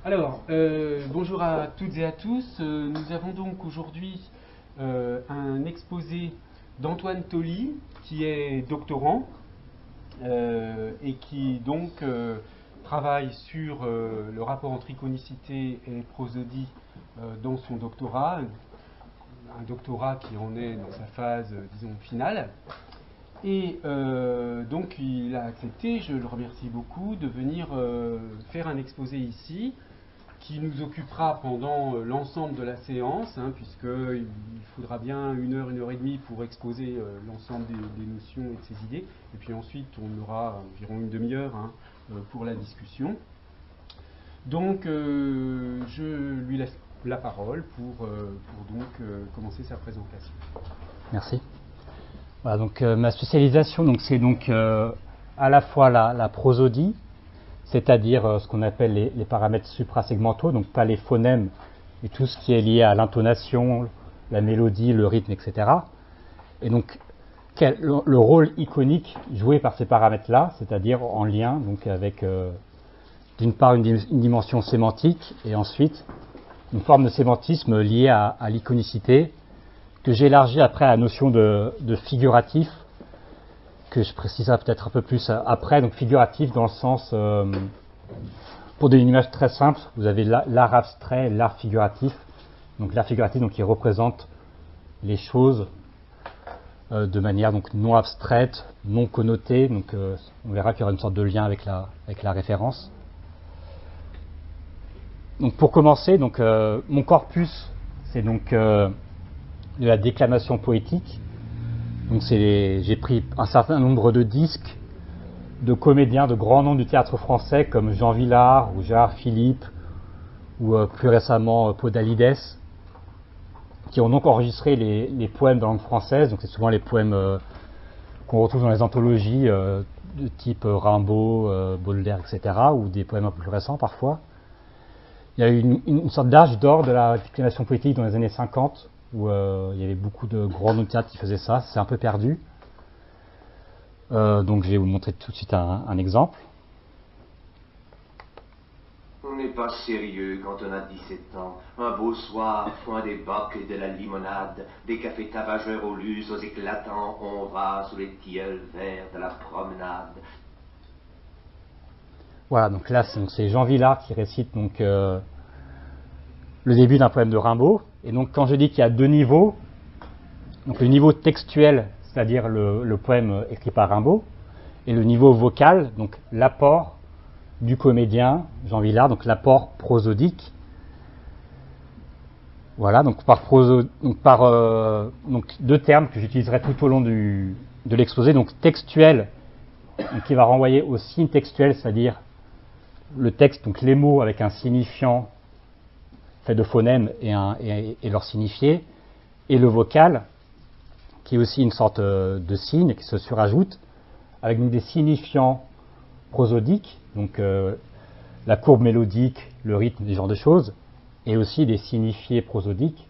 Alors, bonjour à toutes et à tous. Nous avons donc aujourd'hui un exposé d'Antoine Tolly, qui est doctorant et qui donc travaille sur le rapport entre iconicité et prosodie dans son doctorat, un doctorat qui en est dans sa phase, disons, finale. Et donc il a accepté, je le remercie beaucoup, de venir faire un exposé ici, qui nous occupera pendant l'ensemble de la séance, puisqu'il faudra bien une heure et demie pour exposer l'ensemble des notions et de ses idées, et puis ensuite on aura environ une demi-heure pour la discussion. Donc je lui laisse la parole pour commencer sa présentation. Merci. Voilà, donc ma spécialisation, c'est à la fois la prosodie, c'est-à-dire ce qu'on appelle les paramètres suprasegmentaux, donc pas les phonèmes, mais tout ce qui est lié à l'intonation, la mélodie, le rythme, etc. Et donc le rôle iconique joué par ces paramètres-là, c'est-à-dire en lien donc avec d'une part une dimension sémantique et ensuite une forme de sémantisme liée à l'iconicité, que j'élargis après à la notion de figuratif, que je préciserai peut-être un peu plus après. Donc figuratif dans le sens, pour donner une image très simple, vous avez l'art abstrait et l'art figuratif. Donc l'art figuratif qui représente les choses de manière non abstraite, non connotée. Donc on verra qu'il y aura une sorte de lien avec la référence. Donc pour commencer, mon corpus, c'est de la déclamation poétique. Donc j'ai pris un certain nombre de disques de comédiens de grands noms du théâtre français comme Jean Vilar ou Gérard Philippe ou plus récemment Podalides, qui ont donc enregistré les poèmes de langue française. Donc c'est souvent les poèmes qu'on retrouve dans les anthologies de type Rimbaud, Baudelaire, etc. ou des poèmes un peu plus récents parfois. Il y a eu une sorte d'âge d'or de la déclamation poétique dans les années 50, où il y avait beaucoup de grands noms de théâtre qui faisaient ça. C'est un peu perdu. Donc je vais vous montrer tout de suite un exemple. On n'est pas sérieux quand on a 17 ans. Un beau soir, foin des bocs et de la limonade, des cafés tabageurs aux lus, aux éclatants, on va sous les tilleuls verts de la promenade. Voilà, donc là c'est Jean Vilar qui récite le début d'un poème de Rimbaud. Et donc quand je dis qu'il y a deux niveaux, donc le niveau textuel, c'est-à-dire le poème écrit par Rimbaud, et le niveau vocal, donc l'apport du comédien Jean Vilar, donc l'apport prosodique. Voilà, donc deux termes que j'utiliserai tout au long de l'exposé. Donc textuel, qui va renvoyer au signe textuel, c'est-à-dire le texte, donc les mots avec un signifiant fait de phonèmes et leur signifié, et le vocal, qui est aussi une sorte de signe qui se surajoute, avec des signifiants prosodiques, donc la courbe mélodique, le rythme, des genres de choses, et aussi des signifiés prosodiques,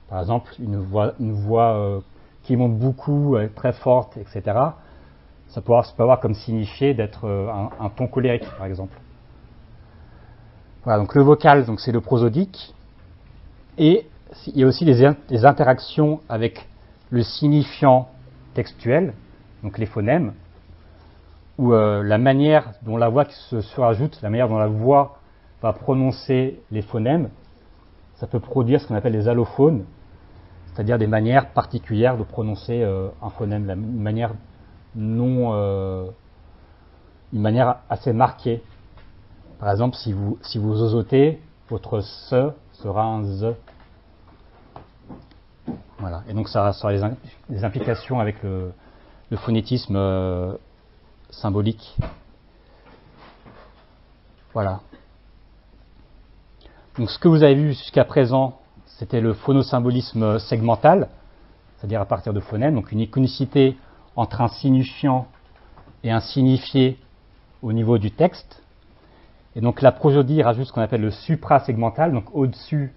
par exemple une voix qui monte beaucoup, très forte, etc. Ça peut avoir comme signifié d'être un ton colérique, par exemple. Voilà, donc le vocal, c'est le prosodique, et il y a aussi des interactions avec le signifiant textuel, donc les phonèmes, où la manière dont la voix qui se surajoute, la manière dont la voix va prononcer les phonèmes, ça peut produire ce qu'on appelle des allophones, c'est-à-dire des manières particulières de prononcer un phonème, une manière assez marquée. Par exemple, si vous zozotez, votre se sera un ze. Voilà. Et donc ça aura des implications avec le phonétisme symbolique. Voilà. Donc ce que vous avez vu jusqu'à présent, c'était le phonosymbolisme segmental, c'est-à-dire à partir de phonèmes, donc une iconicité entre un signifiant et un signifié au niveau du texte. Et donc la prosodie rajoute ce qu'on appelle le suprasegmental, donc au-dessus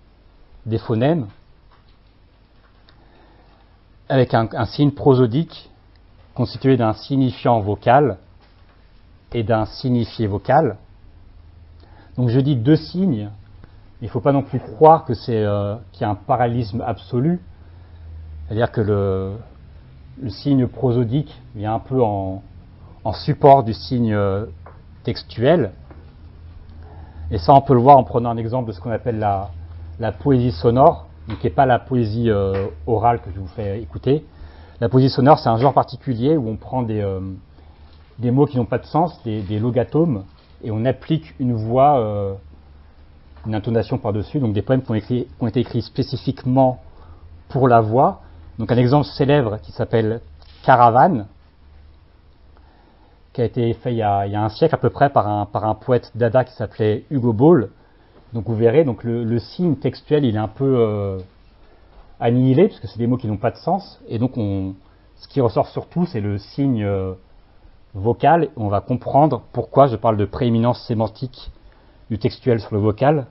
des phonèmes, avec un signe prosodique constitué d'un signifiant vocal et d'un signifié vocal. Donc je dis deux signes, il ne faut pas non plus croire que qu'il y a un parallélisme absolu, c'est-à-dire que le signe prosodique vient un peu en support du signe textuel. Et ça, on peut le voir en prenant un exemple de ce qu'on appelle la poésie sonore, donc qui n'est pas la poésie orale que je vous fais écouter. La poésie sonore, c'est un genre particulier où on prend des mots qui n'ont pas de sens, des logatomes, et on applique une voix, une intonation par-dessus, donc des poèmes qui ont été écrits spécifiquement pour la voix. Donc un exemple célèbre qui s'appelle Caravane, qui a été fait il y a un siècle à peu près par un poète dada qui s'appelait Hugo Ball. Donc vous verrez, donc le signe textuel il est un peu annihilé, parce que c'est des mots qui n'ont pas de sens, et donc ce qui ressort surtout c'est le signe vocal. On va comprendre pourquoi je parle de prééminence sémantique du textuel sur le vocal.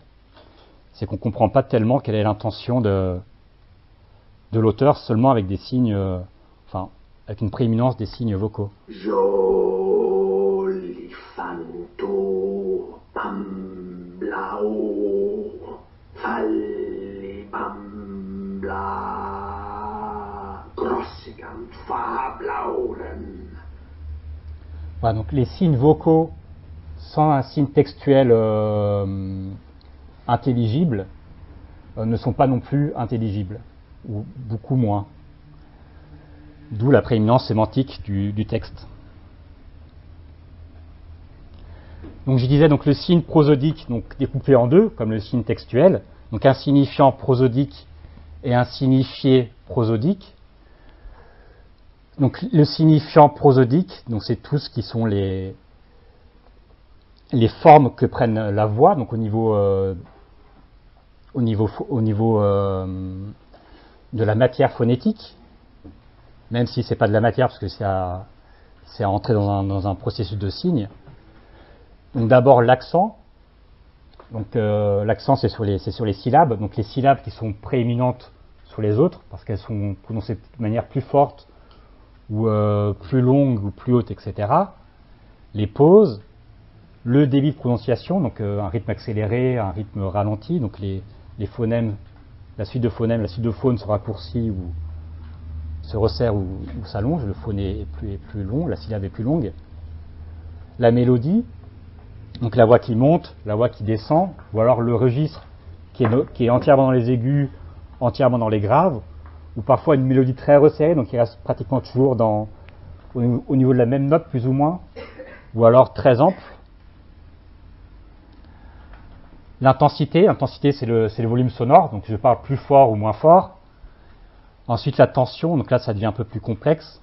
C'est qu'on ne comprend pas tellement quelle est l'intention de l'auteur, seulement avec des signes, avec une prééminence des signes vocaux. Joli fanto pamblao falli pambla grossigam fablauren. Voilà, donc les signes vocaux sans un signe textuel intelligible ne sont pas non plus intelligibles, ou beaucoup moins. D'où la prééminence sémantique du texte. Donc je disais donc le signe prosodique donc découpé en deux, comme le signe textuel, donc un signifiant prosodique et un signifié prosodique. Donc le signifiant prosodique, donc c'est tout ce qui sont les formes que prennent la voix, donc au niveau de la matière phonétique, même si c'est pas de la matière parce que c'est à entrer dans un processus de signe. Donc d'abord l'accent. Donc l'accent c'est sur les syllabes. Donc les syllabes qui sont prééminentes sur les autres parce qu'elles sont prononcées de manière plus forte ou plus longue ou plus haute, etc. Les pauses, le débit de prononciation, donc un rythme accéléré, un rythme ralenti. Donc les phonèmes, la suite de phonèmes se raccourcit ou se resserre ou s'allonge, le phone est plus long, la syllabe est plus longue. La mélodie, donc la voix qui monte, la voix qui descend, ou alors le registre qui est entièrement dans les aigus, entièrement dans les graves, ou parfois une mélodie très resserrée, donc qui reste pratiquement toujours au niveau de la même note, plus ou moins, ou alors très ample. L'intensité c'est le volume sonore, donc je parle plus fort ou moins fort. Ensuite la tension, donc là ça devient un peu plus complexe.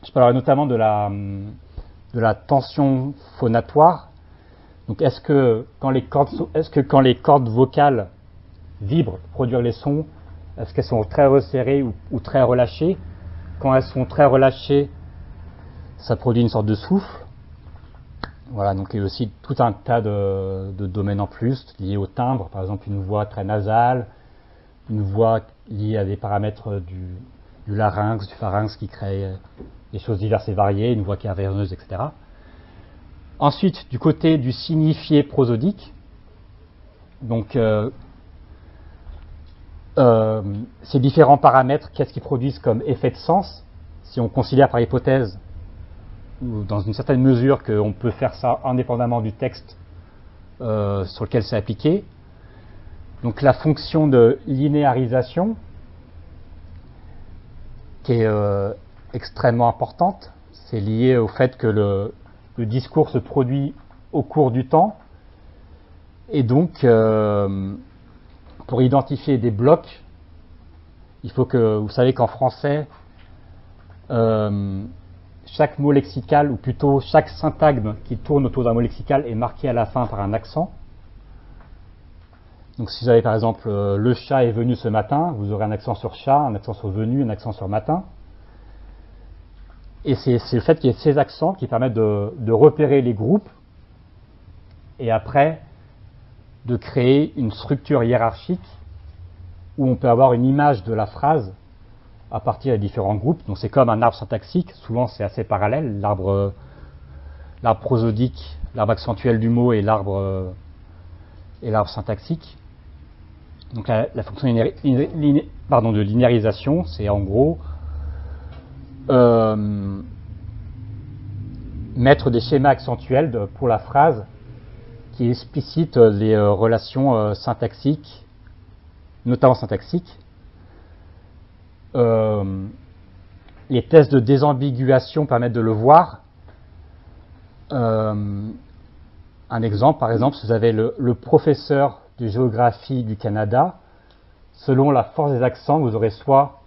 Je parlerai notamment de la tension phonatoire. Donc est-ce que quand les cordes vocales vibrent pour produire les sons, est-ce qu'elles sont très resserrées ou très relâchées? Quand elles sont très relâchées, ça produit une sorte de souffle. Voilà, donc il y a aussi tout un tas de domaines en plus liés au timbre, par exemple une voix très nasale, une voix liée à des paramètres du larynx, du pharynx qui crée des choses diverses et variées, une voix caverneuse, etc. Ensuite, du côté du signifié prosodique, donc ces différents paramètres, qu'est-ce qu'ils produisent comme effet de sens? Si on considère par hypothèse, ou dans une certaine mesure, qu'on peut faire ça indépendamment du texte sur lequel c'est appliqué. Donc la fonction de linéarisation, qui est extrêmement importante, c'est lié au fait que le discours se produit au cours du temps, et donc pour identifier des blocs, il faut que, vous savez qu'en français, chaque mot lexical, ou plutôt chaque syntagme qui tourne autour d'un mot lexical est marqué à la fin par un accent. Donc si vous avez par exemple le chat est venu ce matin, vous aurez un accent sur chat, un accent sur venu, un accent sur matin. Et c'est le fait qu'il y ait ces accents qui permettent de repérer les groupes et après de créer une structure hiérarchique où on peut avoir une image de la phrase à partir des différents groupes. Donc c'est comme un arbre syntaxique, souvent c'est assez parallèle. L'arbre l'arbre prosodique, l'arbre accentuel du mot et l'arbre syntaxique. Donc la fonction de linéarisation, c'est en gros mettre des schémas accentuels pour la phrase qui explicitent les relations syntaxiques, notamment syntaxiques. Les tests de désambiguation permettent de le voir. Un exemple, par exemple, si vous avez le professeur de géographie du Canada, selon la force des accents, vous aurez soit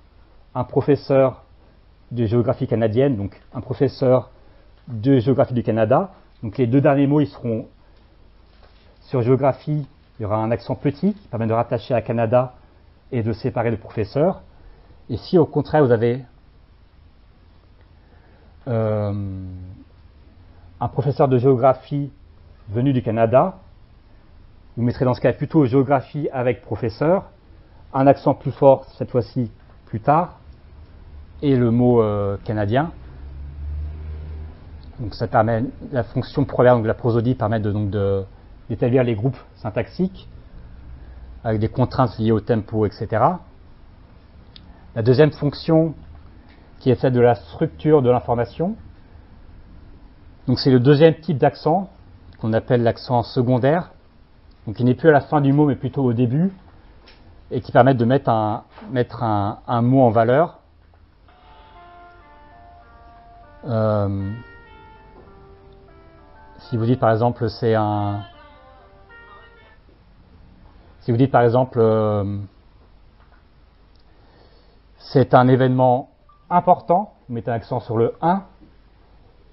un professeur de géographie canadienne, donc un professeur de géographie du Canada. Donc les deux derniers mots, ils seront sur géographie, il y aura un accent petit qui permet de rattacher à Canada et de séparer le professeur. Et si au contraire vous avez un professeur de géographie venu du Canada, vous mettrez dans ce cas plutôt géographie avec professeur, un accent plus fort cette fois-ci plus tard, et le mot canadien. Donc ça permet, la fonction première de la prosodie permet d'établir les groupes syntaxiques avec des contraintes liées au tempo, etc. La deuxième fonction qui est celle de la structure de l'information. Donc c'est le deuxième type d'accent qu'on appelle l'accent secondaire. Donc il n'est plus à la fin du mot mais plutôt au début et qui permettent de mettre un mot en valeur. Si vous dites par exemple c'est un événement important, vous mettez un accent sur le 1,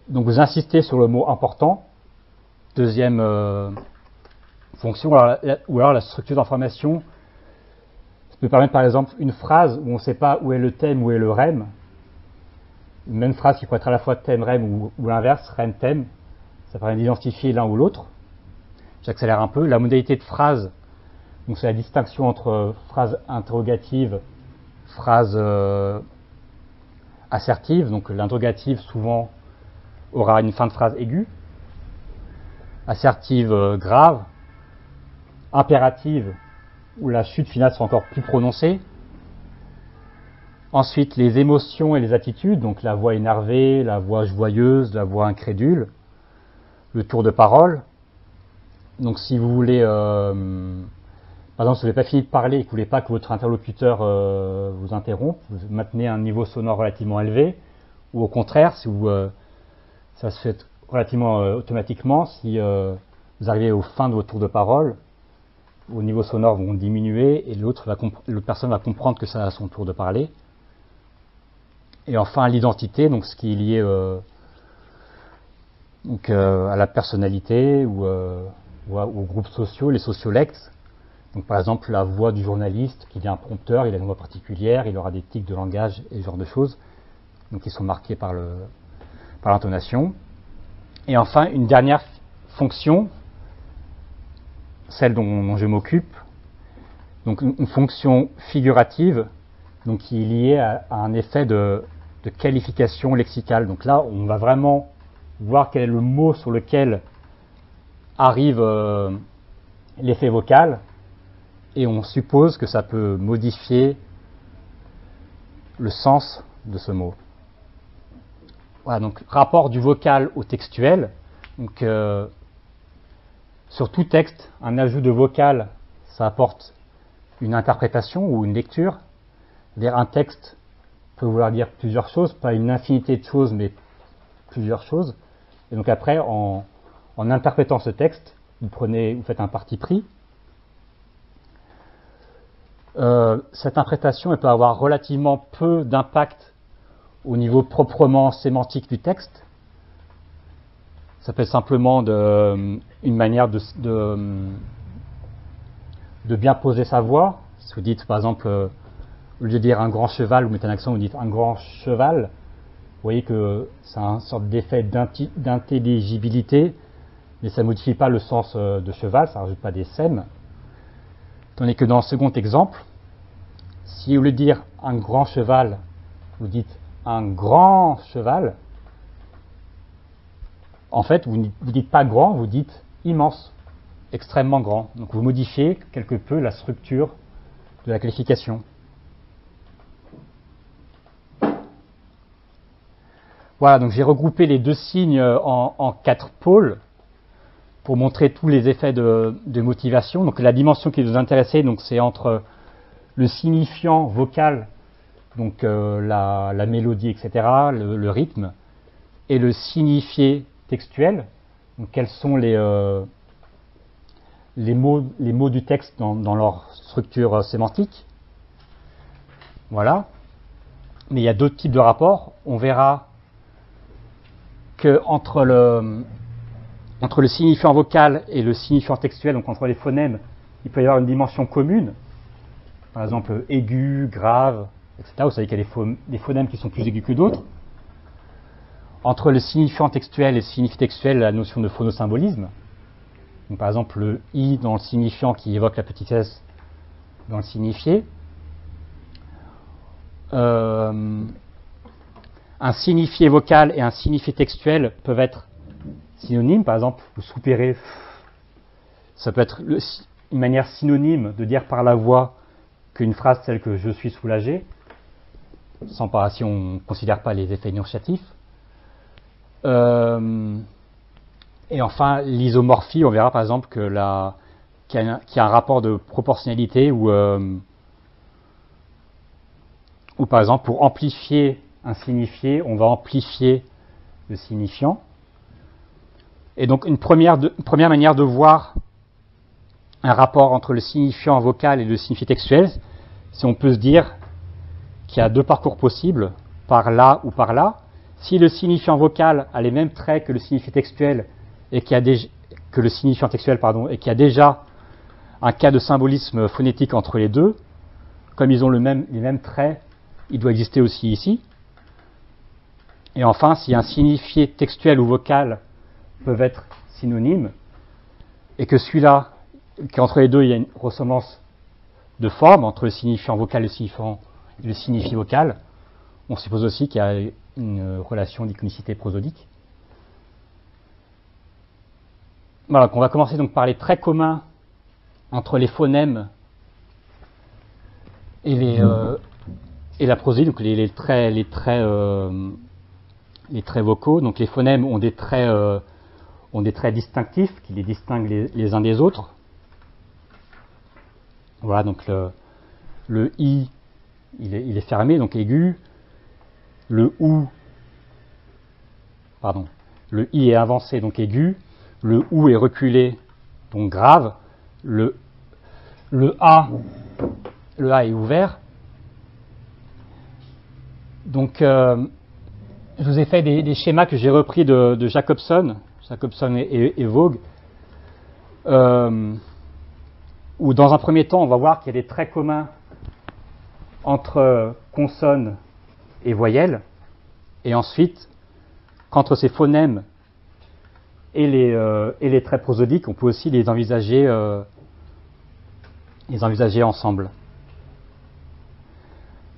donc vous insistez sur le mot important. Deuxième fonction, ou alors la structure d'information. Ça peut permettre par exemple une phrase où on ne sait pas où est le thème, où est le rem. Une même phrase qui pourrait être à la fois thème, rem ou l'inverse, rem, thème. Ça permet d'identifier l'un ou l'autre. J'accélère un peu. La modalité de phrase, donc c'est la distinction entre phrase interrogative, phrase assertive. Donc l'interrogative souvent aura une fin de phrase aiguë. Assertive grave. Impérative, où la chute finale sera encore plus prononcée. Ensuite, les émotions et les attitudes, donc la voix énervée, la voix joyeuse, la voix incrédule, le tour de parole. Donc si vous voulez, par exemple, si vous n'avez pas fini de parler et que vous ne voulez pas que votre interlocuteur vous interrompe, vous maintenez un niveau sonore relativement élevé, ou au contraire, si ça se fait relativement automatiquement, si vous arrivez aux fins de votre tour de parole, au niveau sonore vont diminuer et l'autre personne va comprendre que c'est à son tour de parler. Et enfin l'identité, donc ce qui est lié à la personnalité ou aux groupes sociaux, les sociolectes. Donc par exemple la voix du journaliste qui est un prompteur, il a une voix particulière, il aura des tics de langage et ce genre de choses, donc ils sont marqués par l'intonation. Et enfin une dernière fonction, celle dont je m'occupe, donc une fonction figurative, donc qui est liée à un effet de qualification lexicale. Donc là, on va vraiment voir quel est le mot sur lequel arrive l'effet vocal, et on suppose que ça peut modifier le sens de ce mot. Voilà, donc rapport du vocal au textuel. Donc sur tout texte, un ajout de vocal, ça apporte une interprétation ou une lecture. C'est-à-dire un texte peut vouloir dire plusieurs choses, pas une infinité de choses, mais plusieurs choses. Et donc après, en interprétant ce texte, vous faites un parti pris. Cette interprétation, elle peut avoir relativement peu d'impact au niveau proprement sémantique du texte. Ça peut être simplement une manière de bien poser sa voix. Si vous dites par exemple, au lieu de dire un grand cheval, vous mettez un accent, vous dites un grand cheval, vous voyez que c'est une sorte d'effet d'intelligibilité, mais ça ne modifie pas le sens de cheval, ça ne rajoute pas des sèmes. Tandis que dans le second exemple, si au lieu de dire un grand cheval, vous dites un grand cheval, en fait, vous ne dites pas grand, vous dites immense, extrêmement grand. Donc vous modifiez quelque peu la structure de la qualification. Voilà, donc j'ai regroupé les deux signes en 4 pôles pour montrer tous les effets de motivation. Donc la dimension qui nous intéressait, donc c'est entre le signifiant vocal, donc la mélodie, etc., le rythme, et le signifié textuel. Donc quels sont les mots du texte dans leur structure sémantique. Voilà. Mais il y a d'autres types de rapports. On verra que entre le signifiant vocal et le signifiant textuel, donc entre les phonèmes, il peut y avoir une dimension commune. Par exemple, aigu, grave, etc. Vous savez qu'il y a des phonèmes qui sont plus aigus que d'autres. Entre le signifiant textuel et le signifié textuel, la notion de phonosymbolisme. Donc, par exemple, le i dans le signifiant qui évoque la petitesse dans le signifié. Un signifié vocal et un signifié textuel peuvent être synonymes. Par exemple, vous soupirez, ça peut être une manière synonyme de dire par la voix qu'une phrase telle que « je suis soulagé », si on ne considère pas les effets énonciatifs. Et enfin, l'isomorphie, on verra par exemple qu'il y a un rapport de proportionnalité où par exemple, pour amplifier un signifié, on va amplifier le signifiant. Et donc, une première manière de voir un rapport entre le signifiant vocal et le signifié textuel, c'est on peut se dire qu'il y a deux parcours possibles, par là ou par là. Si le signifiant vocal a les mêmes traits que le signifié textuel et que le signifiant textuel, et qu'il y a déjà un cas de symbolisme phonétique entre les deux, comme ils ont les mêmes traits, il doit exister aussi ici. Et enfin, si un signifié textuel ou vocal peuvent être synonymes, et que celui-là, qu'entre les deux, il y a une ressemblance de forme entre le signifiant vocal et le signifié vocal, on suppose aussi qu'il y a une relation d'iconicité prosodique. Voilà, on va commencer donc par les traits communs entre les phonèmes et la prosodie, donc les traits vocaux. Donc les phonèmes ont des traits distinctifs qui les distinguent les uns des autres. Voilà, donc le i, il est fermé, donc aigu. Le i est avancé, donc aigu. Le ou est reculé, donc grave. Le a est ouvert. Donc, je vous ai fait des schémas que j'ai repris de Jacobson et Vogt, où dans un premier temps, on va voir qu'il y a des traits communs entre consonnes et voyelles, et ensuite, qu'entre ces phonèmes et les traits prosodiques, on peut aussi les envisager ensemble.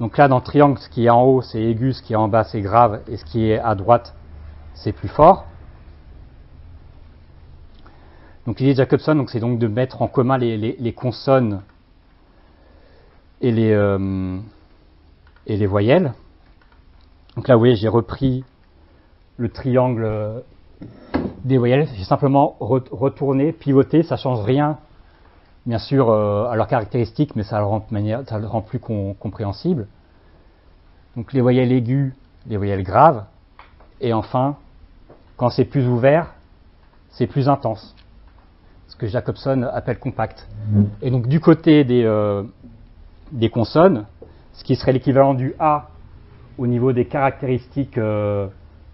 Donc là, dans le triangle, ce qui est en haut, c'est aigu, ce qui est en bas, c'est grave, et ce qui est à droite, c'est plus fort. Donc l'idée de Jacobson, donc, c'est donc de mettre en commun les consonnes et les voyelles. Donc là, vous voyez, j'ai repris le triangle des voyelles. J'ai simplement retourné, pivoté, ça ne change rien, bien sûr, à leurs caractéristiques, mais ça le rend plus compréhensible. Donc les voyelles aiguës, les voyelles graves, et enfin, quand c'est plus ouvert, c'est plus intense, ce que Jacobson appelle compact. Et donc du côté des consonnes, ce qui serait l'équivalent du A au niveau des caractéristiques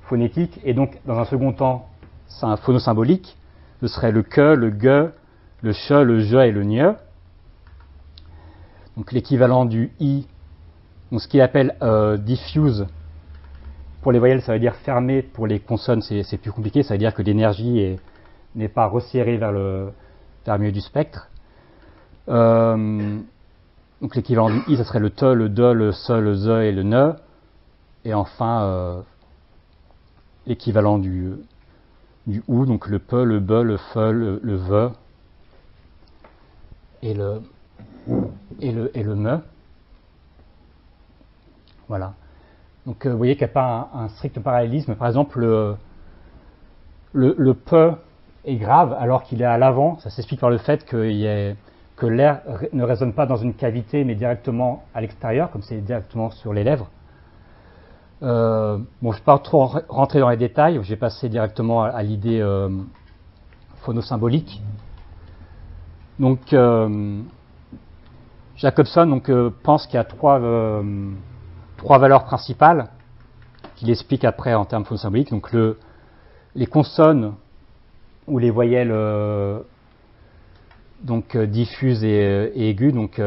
phonétiques, et donc dans un second temps, c'est un phonosymbolique, ce serait le que, le ge, le che, le je et le nye. Donc l'équivalent du i, donc ce qu'il appelle diffuse pour les voyelles, ça veut dire fermé. Pour les consonnes, c'est plus compliqué, ça veut dire que l'énergie n'est pas resserrée vers le milieu du spectre. Donc l'équivalent du i, ça serait le te, le de, le se, le ze et le ne. Et enfin, l'équivalent du du OU, donc le PE, le BE, le FE, le VE et le ME. Voilà. Donc vous voyez qu'il n'y a pas un strict parallélisme. Par exemple, le PE est grave alors qu'il est à l'avant. Ça s'explique par le fait que l'air ne résonne pas dans une cavité mais directement à l'extérieur, comme c'est directement sur les lèvres. Bon, je ne vais pas trop rentrer dans les détails, j'ai passé directement à l'idée phonosymbolique. Donc, Jacobson pense qu'il y a trois valeurs principales qu'il explique après en termes phonosymboliques. Donc, les consonnes ou les voyelles diffuses et aiguës, donc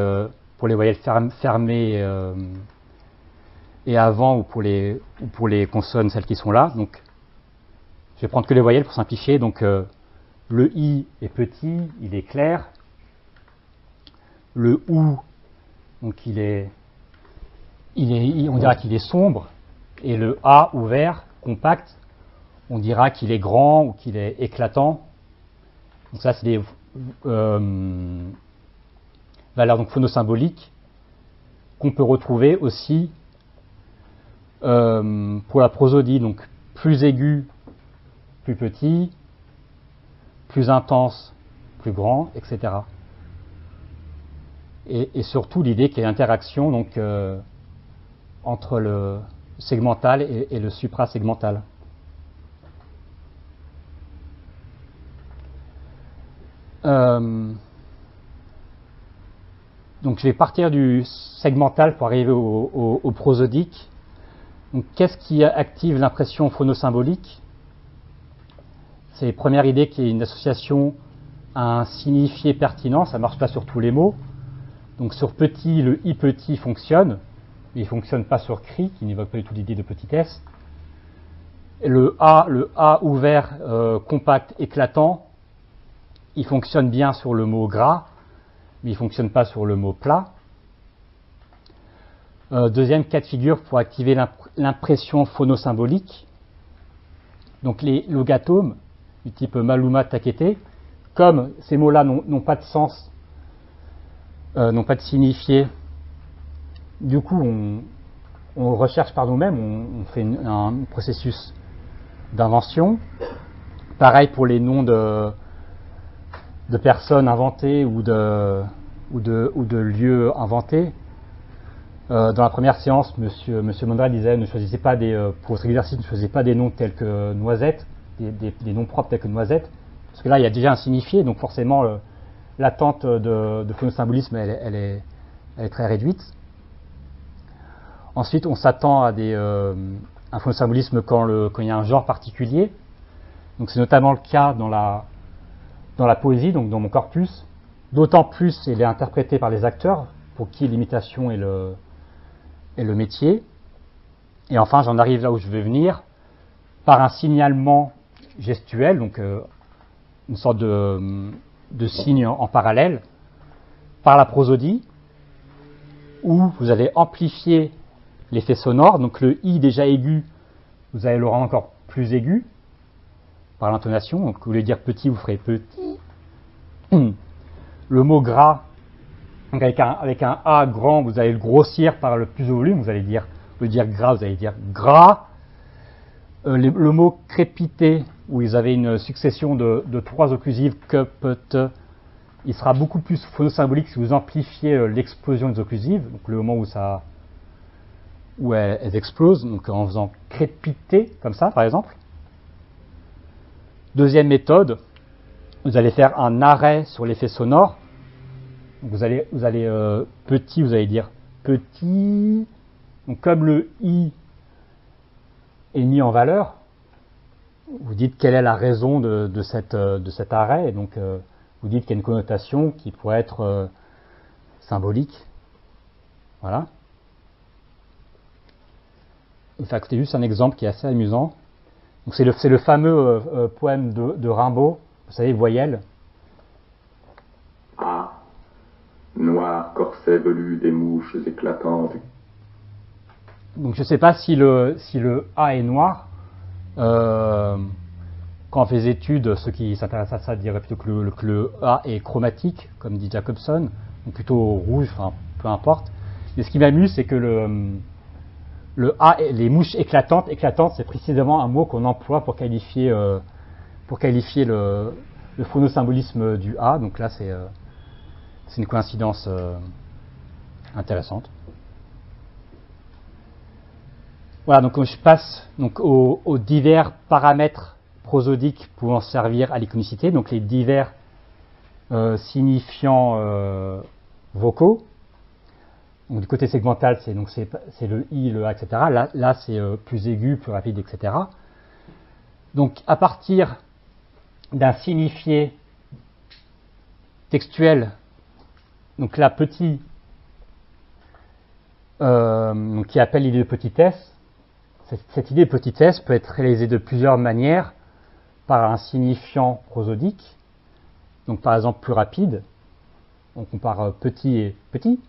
pour les voyelles fermées et avant ou pour les consonnes, celles qui sont là. Donc, je vais prendre que les voyelles pour simplifier. Donc, le I est petit, il est clair. Le OU, donc on dira qu'il est sombre. Et le A ouvert, compact, on dira qu'il est grand ou qu'il est éclatant. Donc ça, c'est des valeurs donc phonosymboliques qu'on peut retrouver aussi pour la prosodie, donc plus aigu, plus petit, plus intense, plus grand, etc. Et surtout l'idée qu'il y a une interaction donc, entre le segmental et le suprasegmental. Donc je vais partir du segmental pour arriver au prosodique. Donc, qu'est-ce qui active l'impression phonosymbolique? C'est la première idée qui est une association à un signifié pertinent, ça ne marche pas sur tous les mots. Donc sur petit, le I petit fonctionne, mais il ne fonctionne pas sur cri, qui n'évoque pas du tout l'idée de petitesse. Et le A ouvert, compact, éclatant, il fonctionne bien sur le mot gras, mais il ne fonctionne pas sur le mot plat. Deuxième cas de figure pour activer l'impression phonosymbolique. Donc les logatomes du type maluma takete, comme ces mots-là n'ont pas de sens, n'ont pas de signifié, du coup on recherche par nous-mêmes, on fait un processus d'invention. Pareil pour les noms de personnes inventées ou de lieux inventés. Dans la première séance, Monsieur Mondral disait ne choisissez pas pour votre exercice, ne choisissez pas des noms tels que noisette, des noms propres tels que noisette, parce que là il y a déjà un signifié, donc forcément l'attente de phonosymbolisme elle est très réduite. Ensuite, on s'attend à un phonosymbolisme quand il y a un genre particulier. Donc c'est notamment le cas dans la poésie, donc dans mon corpus. D'autant plus, il est interprété par les acteurs, pour qui l'imitation est le métier. Et enfin, j'en arrive là où je veux venir, par un signalement gestuel, donc une sorte de signe en parallèle, par la prosodie, où vous allez amplifier l'effet sonore. Donc le I déjà aigu, vous allez le rendre encore plus aigu, par l'intonation. Donc au lieu de dire petit, vous ferez petit. Le mot gras, donc avec un A grand, vous allez le grossir par le plus au volume, vous allez dire, au lieu de dire gras, vous allez dire gras. Le mot crépiter, où vous avez une succession de trois occlusives, que, peut, il sera beaucoup plus phonosymbolique si vous amplifiez l'explosion des occlusives, donc le moment où elles explosent, donc en faisant crépiter, comme ça par exemple. Deuxième méthode, vous allez faire un arrêt sur l'effet sonore. Vous allez petit, vous allez dire petit. Donc comme le I est mis en valeur, vous dites quelle est la raison de cet arrêt, et donc vous dites qu'il y a une connotation qui pourrait être symbolique. Voilà. Enfin, c'est juste un exemple qui est assez amusant. Donc c'est le fameux poème de Rimbaud, vous savez, voyelle. A, noir corset velu des mouches éclatantes. Donc je ne sais pas si le A est noir. quand on fait des études, ceux qui s'intéressent à ça diraient plutôt que le A est chromatique, comme dit Jacobson, ou plutôt rouge, enfin peu importe. Mais ce qui m'amuse, c'est que le A, les mouches éclatantes, c'est précisément un mot qu'on emploie pour qualifier le phonosymbolisme du A. Donc là, c'est une coïncidence intéressante. Voilà, donc je passe donc aux divers paramètres prosodiques pouvant servir à l'iconicité, donc les divers signifiants vocaux. Donc du côté segmental, c'est le I, le A, etc. Là c'est plus aigu, plus rapide, etc. Donc à partir d'un signifié textuel, donc là petit, donc qui appelle l'idée de petitesse. Cette idée de petitesse peut être réalisée de plusieurs manières par un signifiant prosodique. Donc par exemple plus rapide, on compare petit et petit.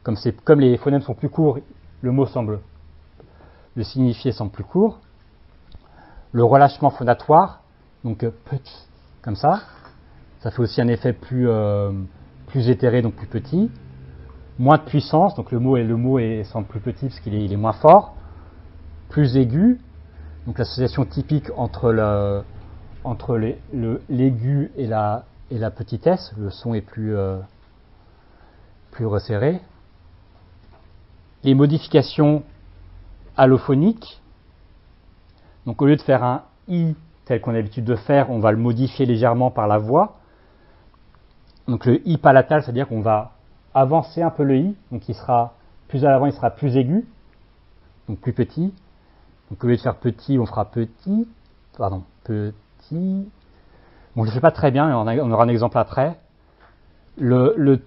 Comme les phonèmes sont plus courts, le signifié semble plus court. Le relâchement phonatoire, donc petit, comme ça fait aussi un effet plus éthéré, donc plus petit. Moins de puissance, donc le mot semble plus petit parce qu'il est moins fort. Plus aigu, donc l'association typique entre l'aigu et la petitesse, le son est plus resserré. Les modifications allophoniques, donc au lieu de faire un I tel qu'on a l'habitude de faire, on va le modifier légèrement par la voix. Donc le I palatal, c'est-à-dire qu'on va avancer un peu le I, donc il sera plus à l'avant, il sera plus aigu, donc plus petit. Donc au lieu de faire petit, on fera petit. Bon, je ne le fais pas très bien, mais on aura un exemple après. Le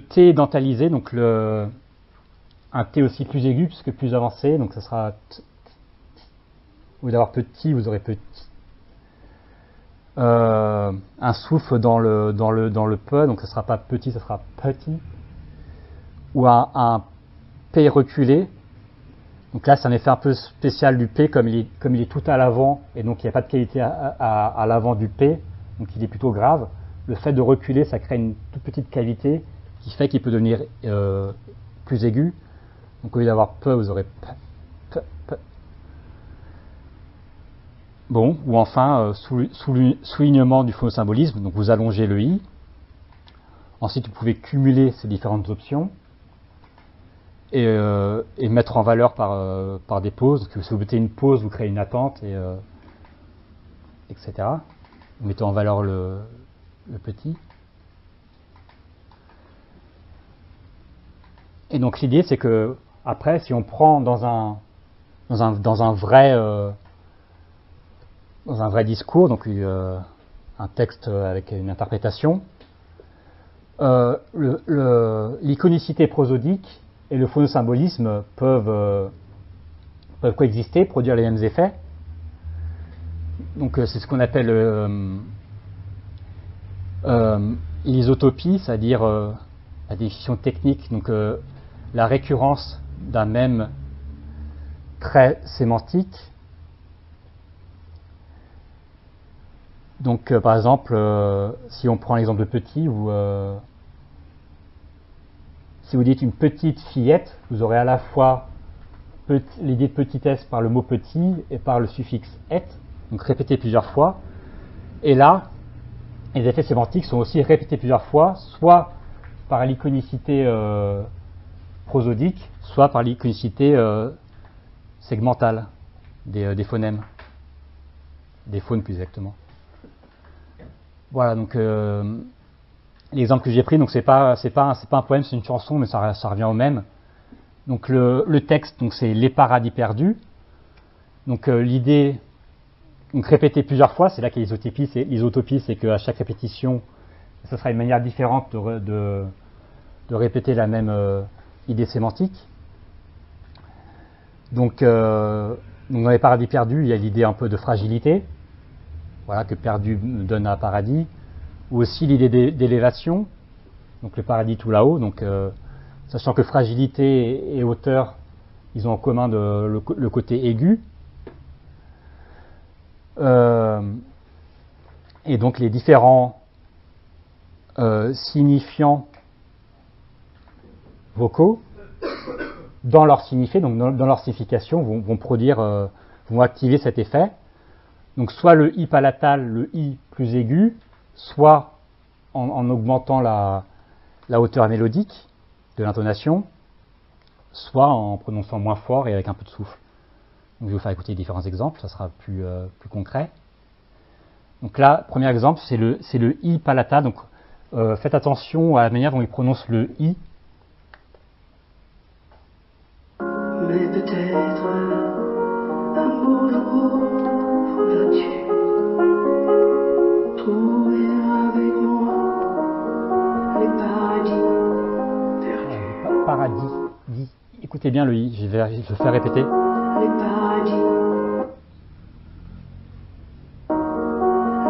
T dentalisé, donc un T aussi plus aigu, puisque plus avancé, donc ça sera au lieu d'avoir petit, vous aurez petit. Un souffle dans le P, donc ça ne sera pas petit, ça sera petit. Ou un P reculé. Donc là, c'est un effet un peu spécial du P, comme il est tout à l'avant, et donc il n'y a pas de qualité à l'avant du P, donc il est plutôt grave. Le fait de reculer, ça crée une toute petite cavité qui fait qu'il peut devenir plus aigu. Donc au lieu d'avoir P, vous aurez P. Bon, ou enfin, soulignement du phonosymbolisme, donc vous allongez le I. Ensuite, vous pouvez cumuler ces différentes options. Et mettre en valeur par des pauses. Donc, si vous mettez une pause, vous créez une attente, etc. Vous mettez en valeur le petit. Et donc l'idée, c'est que après, si on prend dans un vrai discours, donc un texte avec une interprétation, l'iconicité prosodique et le phonosymbolisme peuvent coexister, produire les mêmes effets. Donc c'est ce qu'on appelle l'isotopie, c'est-à-dire la définition technique, donc la récurrence d'un même trait sémantique. Donc par exemple, si on prend l'exemple de petit, si vous dites une petite fillette, vous aurez à la fois l'idée de petitesse par le mot petit et par le suffixe et, donc répété plusieurs fois. Et là, les effets sémantiques sont aussi répétés plusieurs fois, soit par l'iconicité prosodique, soit par l'iconicité segmentale des phonèmes, des phones plus exactement. Voilà, donc l'exemple que j'ai pris, donc c'est pas un poème, c'est une chanson, mais ça revient au même. Donc le texte, donc c'est les paradis perdus. Donc l'idée, donc répéter plusieurs fois, c'est là qu'il y a l'isotopie, c'est qu'à chaque répétition, ce sera une manière différente de répéter la même idée sémantique. Donc dans les paradis perdus, il y a l'idée un peu de fragilité, voilà, que perdu donne à paradis, ou aussi l'idée d'élévation, donc le paradis tout là-haut, donc sachant que fragilité et hauteur, ils ont en commun le côté aigu. Et donc les différents signifiants vocaux, dans leur signifié, donc dans leur signification, vont produire, vont activer cet effet. Donc soit le I palatal, le I plus aigu, soit en augmentant la hauteur mélodique de l'intonation, soit en prononçant moins fort et avec un peu de souffle. Donc je vais vous faire écouter différents exemples, ça sera plus concret. Donc là, premier exemple, c'est le I palatal. Donc faites attention à la manière dont il prononce le I. Mais peut-être un beau jour voudras-tu trouver avec moi les paradis perdus. Paradis, dit. Écoutez bien le I, je vais le faire répéter. Les paradis.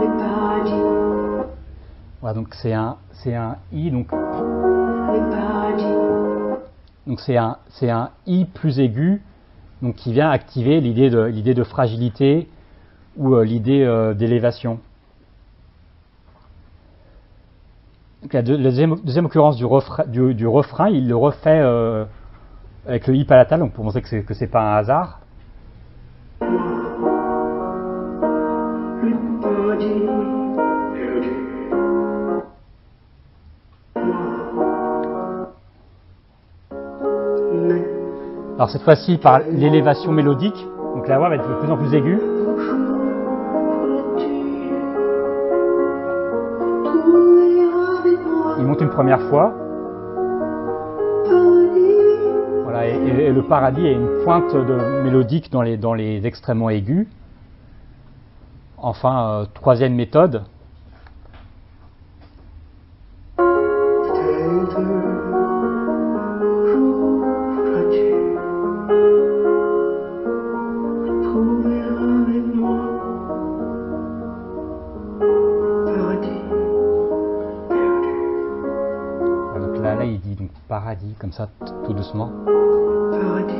Les paradis. Voilà, donc c'est un I, donc Les paradis. donc c'est un I plus aigu, donc qui vient activer l'idée de fragilité ou l'idée d'élévation. Donc la deuxième occurrence du refrain, il le refait avec le I palatal, donc pour montrer que c'est pas un hasard. Les paradis perdus. Mais Alors cette fois-ci par l'élévation mélodique, donc la voix va être de plus en plus aiguë. un jour voudras-tu trouver avec moi Il monte une première fois, paradis. voilà, et le paradis a une pointe mélodique dans les extrêmement aigus. Enfin, troisième méthode, Peut-être un jour voudras-tu trouver avec moi paradis perdu. voilà, donc là il dit donc paradis comme ça tout doucement. Paradis.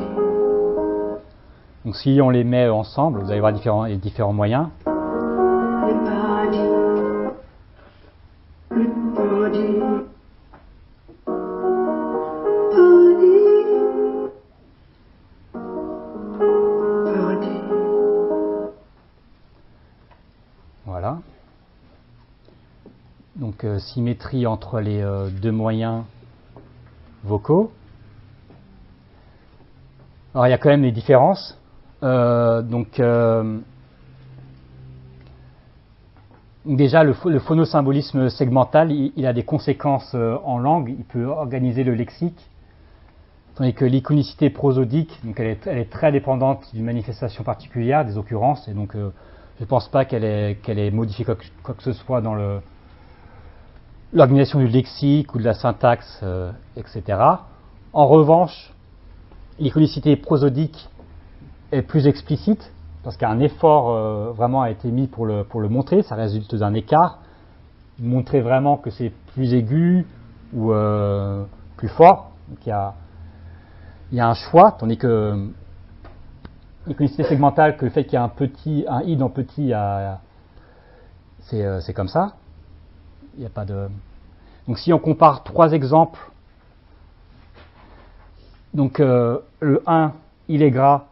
Donc si on les met ensemble, vous allez voir différents moyens. Les paradis. Les paradis. Paradis. Paradis. Voilà. Donc symétrie entre les deux moyens vocaux. Alors il y a quand même des différences. Déjà le phonosymbolisme segmental, il a des conséquences en langue. Il peut organiser le lexique. Tandis que l'iconicité prosodique, donc elle est très dépendante d'une manifestation particulière, des occurrences, et donc je ne pense pas qu'elle ait modifié quoi que ce soit dans l'organisation du lexique ou de la syntaxe, etc. En revanche, l'iconicité prosodique est plus explicite, parce qu'un effort vraiment a été mis pour le montrer, ça résulte d'un écart, montrer vraiment que c'est plus aigu ou plus fort, donc il y a un choix, tandis que l'iconicité segmentale, que le fait qu'il y a un i dans petit, c'est comme ça. Il n'y a pas de. Donc si on compare trois exemples, donc le 1, il est gras,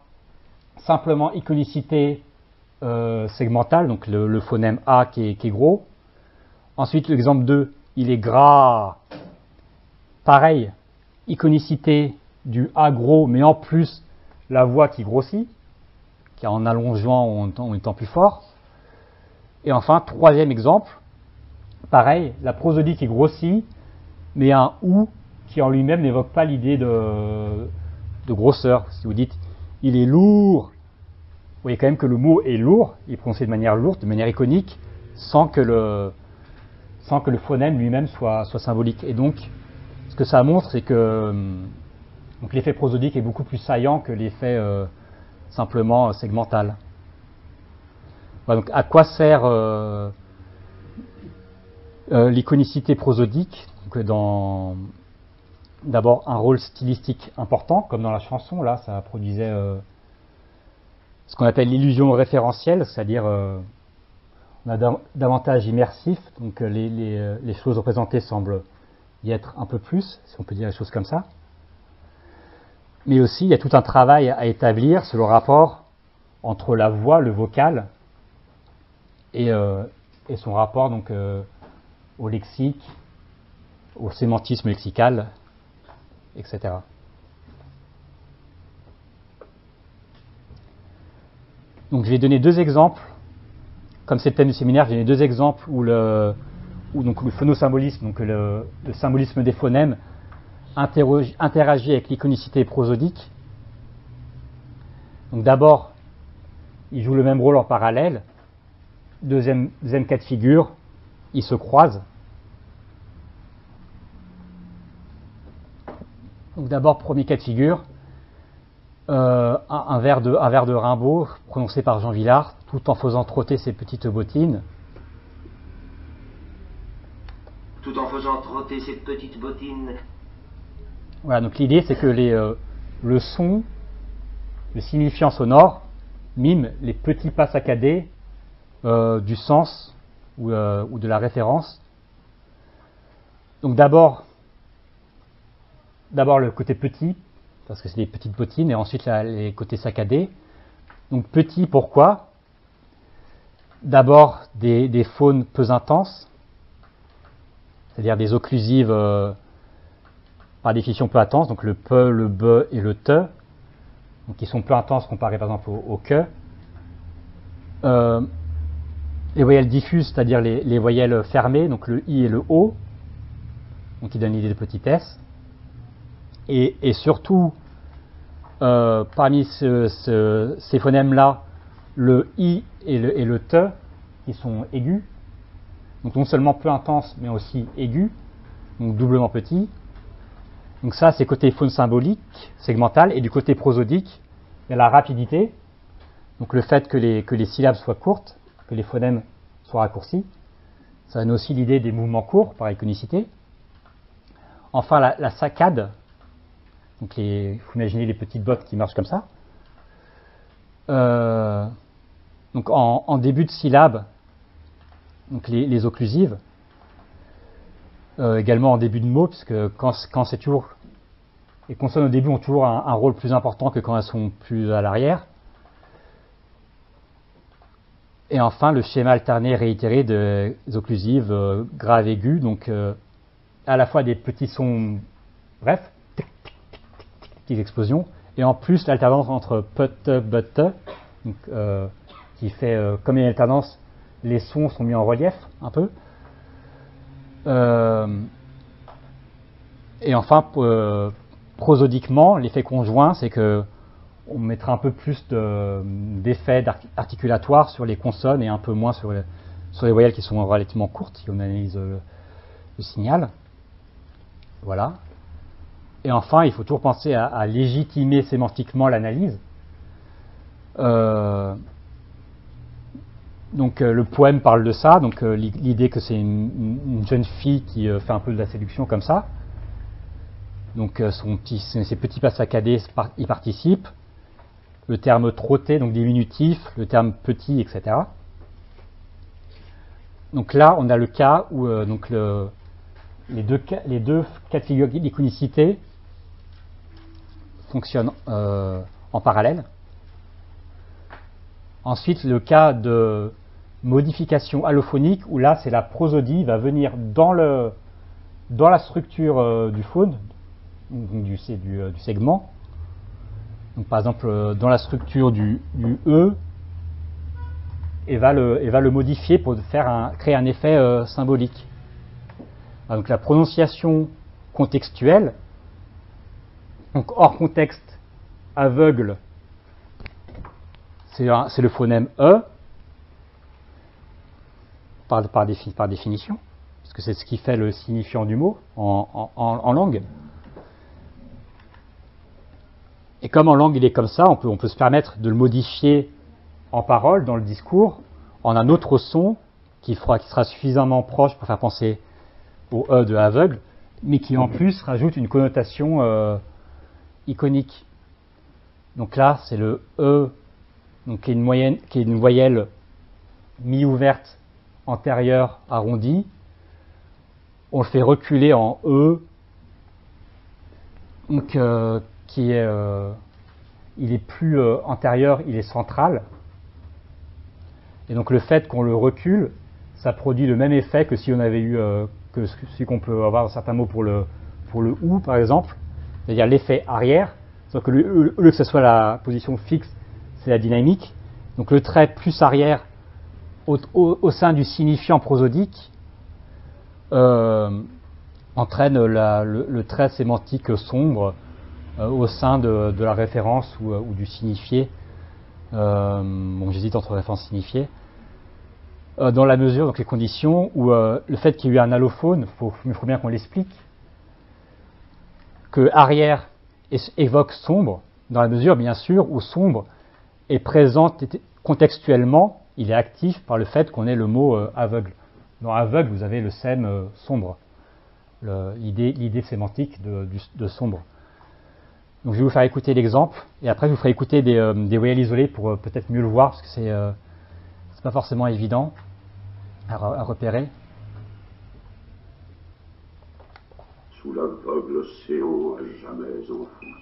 simplement iconicité segmentale, donc le phonème A qui est gros. Ensuite l'exemple 2, il est gras, pareil, iconicité du A gros, mais en plus la voix qui grossit, qui en allongeant en étant plus fort. Et enfin, troisième exemple, pareil, la prosodie qui grossit, mais un OU qui en lui-même n'évoque pas l'idée de grosseur. Si vous dites « il est lourd », vous voyez quand même que le mot est lourd, il est prononcé de manière lourde, de manière iconique, sans que le phonème lui-même soit symbolique. Et donc, ce que ça montre, c'est que donc l'effet prosodique est beaucoup plus saillant que l'effet simplement segmental. Voilà, donc à quoi sert l'iconicité prosodique? D'abord un rôle stylistique important, comme dans la chanson, là ça produisait ce qu'on appelle l'illusion référentielle, c'est-à-dire on a davantage immersif, donc les choses représentées semblent y être un peu plus, si on peut dire les choses comme ça. Mais aussi, il y a tout un travail à établir sur le rapport entre la voix, le vocal, et son rapport donc au lexique, au sémantisme lexical, etc. Donc je vais donner deux exemples. Comme c'est le thème du séminaire, j'ai donné deux exemples où donc le phonosymbolisme, donc le symbolisme des phonèmes, interagit avec l'iconicité prosodique. Donc d'abord, ils jouent le même rôle en parallèle. Deuxième cas de figure, ils se croisent. Donc d'abord, premier cas de figure, un vers de Rimbaud, prononcé par Jean Vilar, tout en faisant trotter ses petites bottines. Tout en faisant trotter ses petites bottines. Voilà, donc l'idée c'est que le son, le signifiant sonore, mime les petits pas saccadés du sens ou de la référence. Donc d'abord le côté petit, parce que c'est des petites bottines, et ensuite les côtés saccadés. Donc petit, pourquoi? D'abord des phones peu intenses, c'est-à-dire des occlusives par définition peu intenses, donc le pe, le be et le te, donc qui sont peu intenses comparés par exemple au que. Les voyelles diffuses, c'est-à-dire les voyelles fermées, donc le i et le o, donc qui donnent l'idée de petitesse. Et surtout, parmi ces phonèmes-là, le i et le te, qui sont aigus, donc non seulement peu intenses, mais aussi aigus, donc doublement petits. Donc ça, c'est côté phone symbolique, segmental, et du côté prosodique, il y a la rapidité, donc le fait que les syllabes soient courtes, que les phonèmes soient raccourcis. Ça donne aussi l'idée des mouvements courts, par iconicité. Enfin, la saccade, donc il faut imaginer les petites bottes qui marchent comme ça. Donc en début de syllabe, donc les occlusives, également en début de mot, puisque quand c'est toujours, les consonnes au début ont toujours un rôle plus important que quand elles sont plus à l'arrière. Et enfin, le schéma alterné réitéré des occlusives graves aiguës, donc à la fois des petits sons brefs, petites explosions, et en plus l'alternance entre put, but, donc, qui fait, comme il y a une alternance, les sons sont mis en relief un peu. Et enfin, prosodiquement, l'effet conjoint, c'est que on mettra un peu plus d'effets articulatoires sur les consonnes et un peu moins sur les voyelles qui sont relativement courtes, si on analyse le signal. Voilà. Et enfin, il faut toujours penser à légitimer sémantiquement l'analyse. Donc le poème parle de ça, donc l'idée que c'est une jeune fille qui fait un peu de la séduction comme ça. Donc ses petits pas saccadés y participent. Le terme trotté, donc diminutif, le terme petit, etc. Donc là, on a le cas où donc les deux cas de figure d'iconicité fonctionnent en parallèle. Ensuite, le cas de modification allophonique, où là, c'est la prosodie va venir dans la structure du phone, donc du segment. Donc, par exemple, dans la structure du E, et va le modifier pour créer un effet symbolique. Donc la prononciation contextuelle, donc hors contexte aveugle, c'est le phonème E, par définition, parce que c'est ce qui fait le signifiant du mot en langue. Et comme en langue il est comme ça, on peut se permettre de le modifier en parole, dans le discours, en un autre son qui sera suffisamment proche pour faire penser au E de aveugle, mais qui en plus rajoute une connotation iconique. Donc là, c'est le E, donc qui est une voyelle mi-ouverte, antérieur arrondi, on le fait reculer en E, donc il est plus antérieur, il est central. Et donc le fait qu'on le recule, ça produit le même effet que si on avait eu que celui qu'on peut avoir dans certains mots pour le OU par exemple, c'est-à-dire l'effet arrière, sauf que au lieu que ce soit la position fixe, c'est la dynamique. Donc le trait plus arrière au sein du signifiant prosodique entraîne le trait sémantique sombre au sein de la référence ou du signifié. Bon, j'hésite entre référence et signifié. Dans la mesure, donc les conditions où le fait qu'il y ait eu un allophone, il faut bien qu'on l'explique, que arrière évoque sombre, dans la mesure bien sûr où sombre est présent contextuellement, il est actif par le fait qu'on ait le mot aveugle. Dans aveugle, vous avez le sème sombre, l'idée sémantique de sombre. Donc je vais vous faire écouter l'exemple, et après je vous ferai écouter des voyelles isolées pour peut-être mieux le voir, parce que c'est pas forcément évident à repérer. Sous l'aveugle océan à jamais enfoui.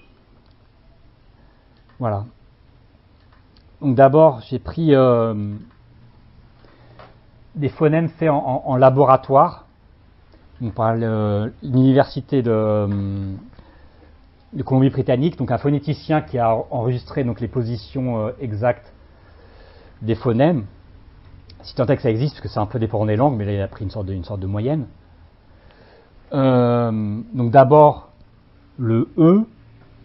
Voilà. Donc d'abord, j'ai pris des phonèmes faits en laboratoire. Donc par l'université de Colombie-Britannique, donc un phonéticien qui a enregistré donc les positions exactes des phonèmes, si tant est que ça existe, parce que c'est un peu dépendant des langues, mais là il a pris une sorte de moyenne. Donc d'abord le E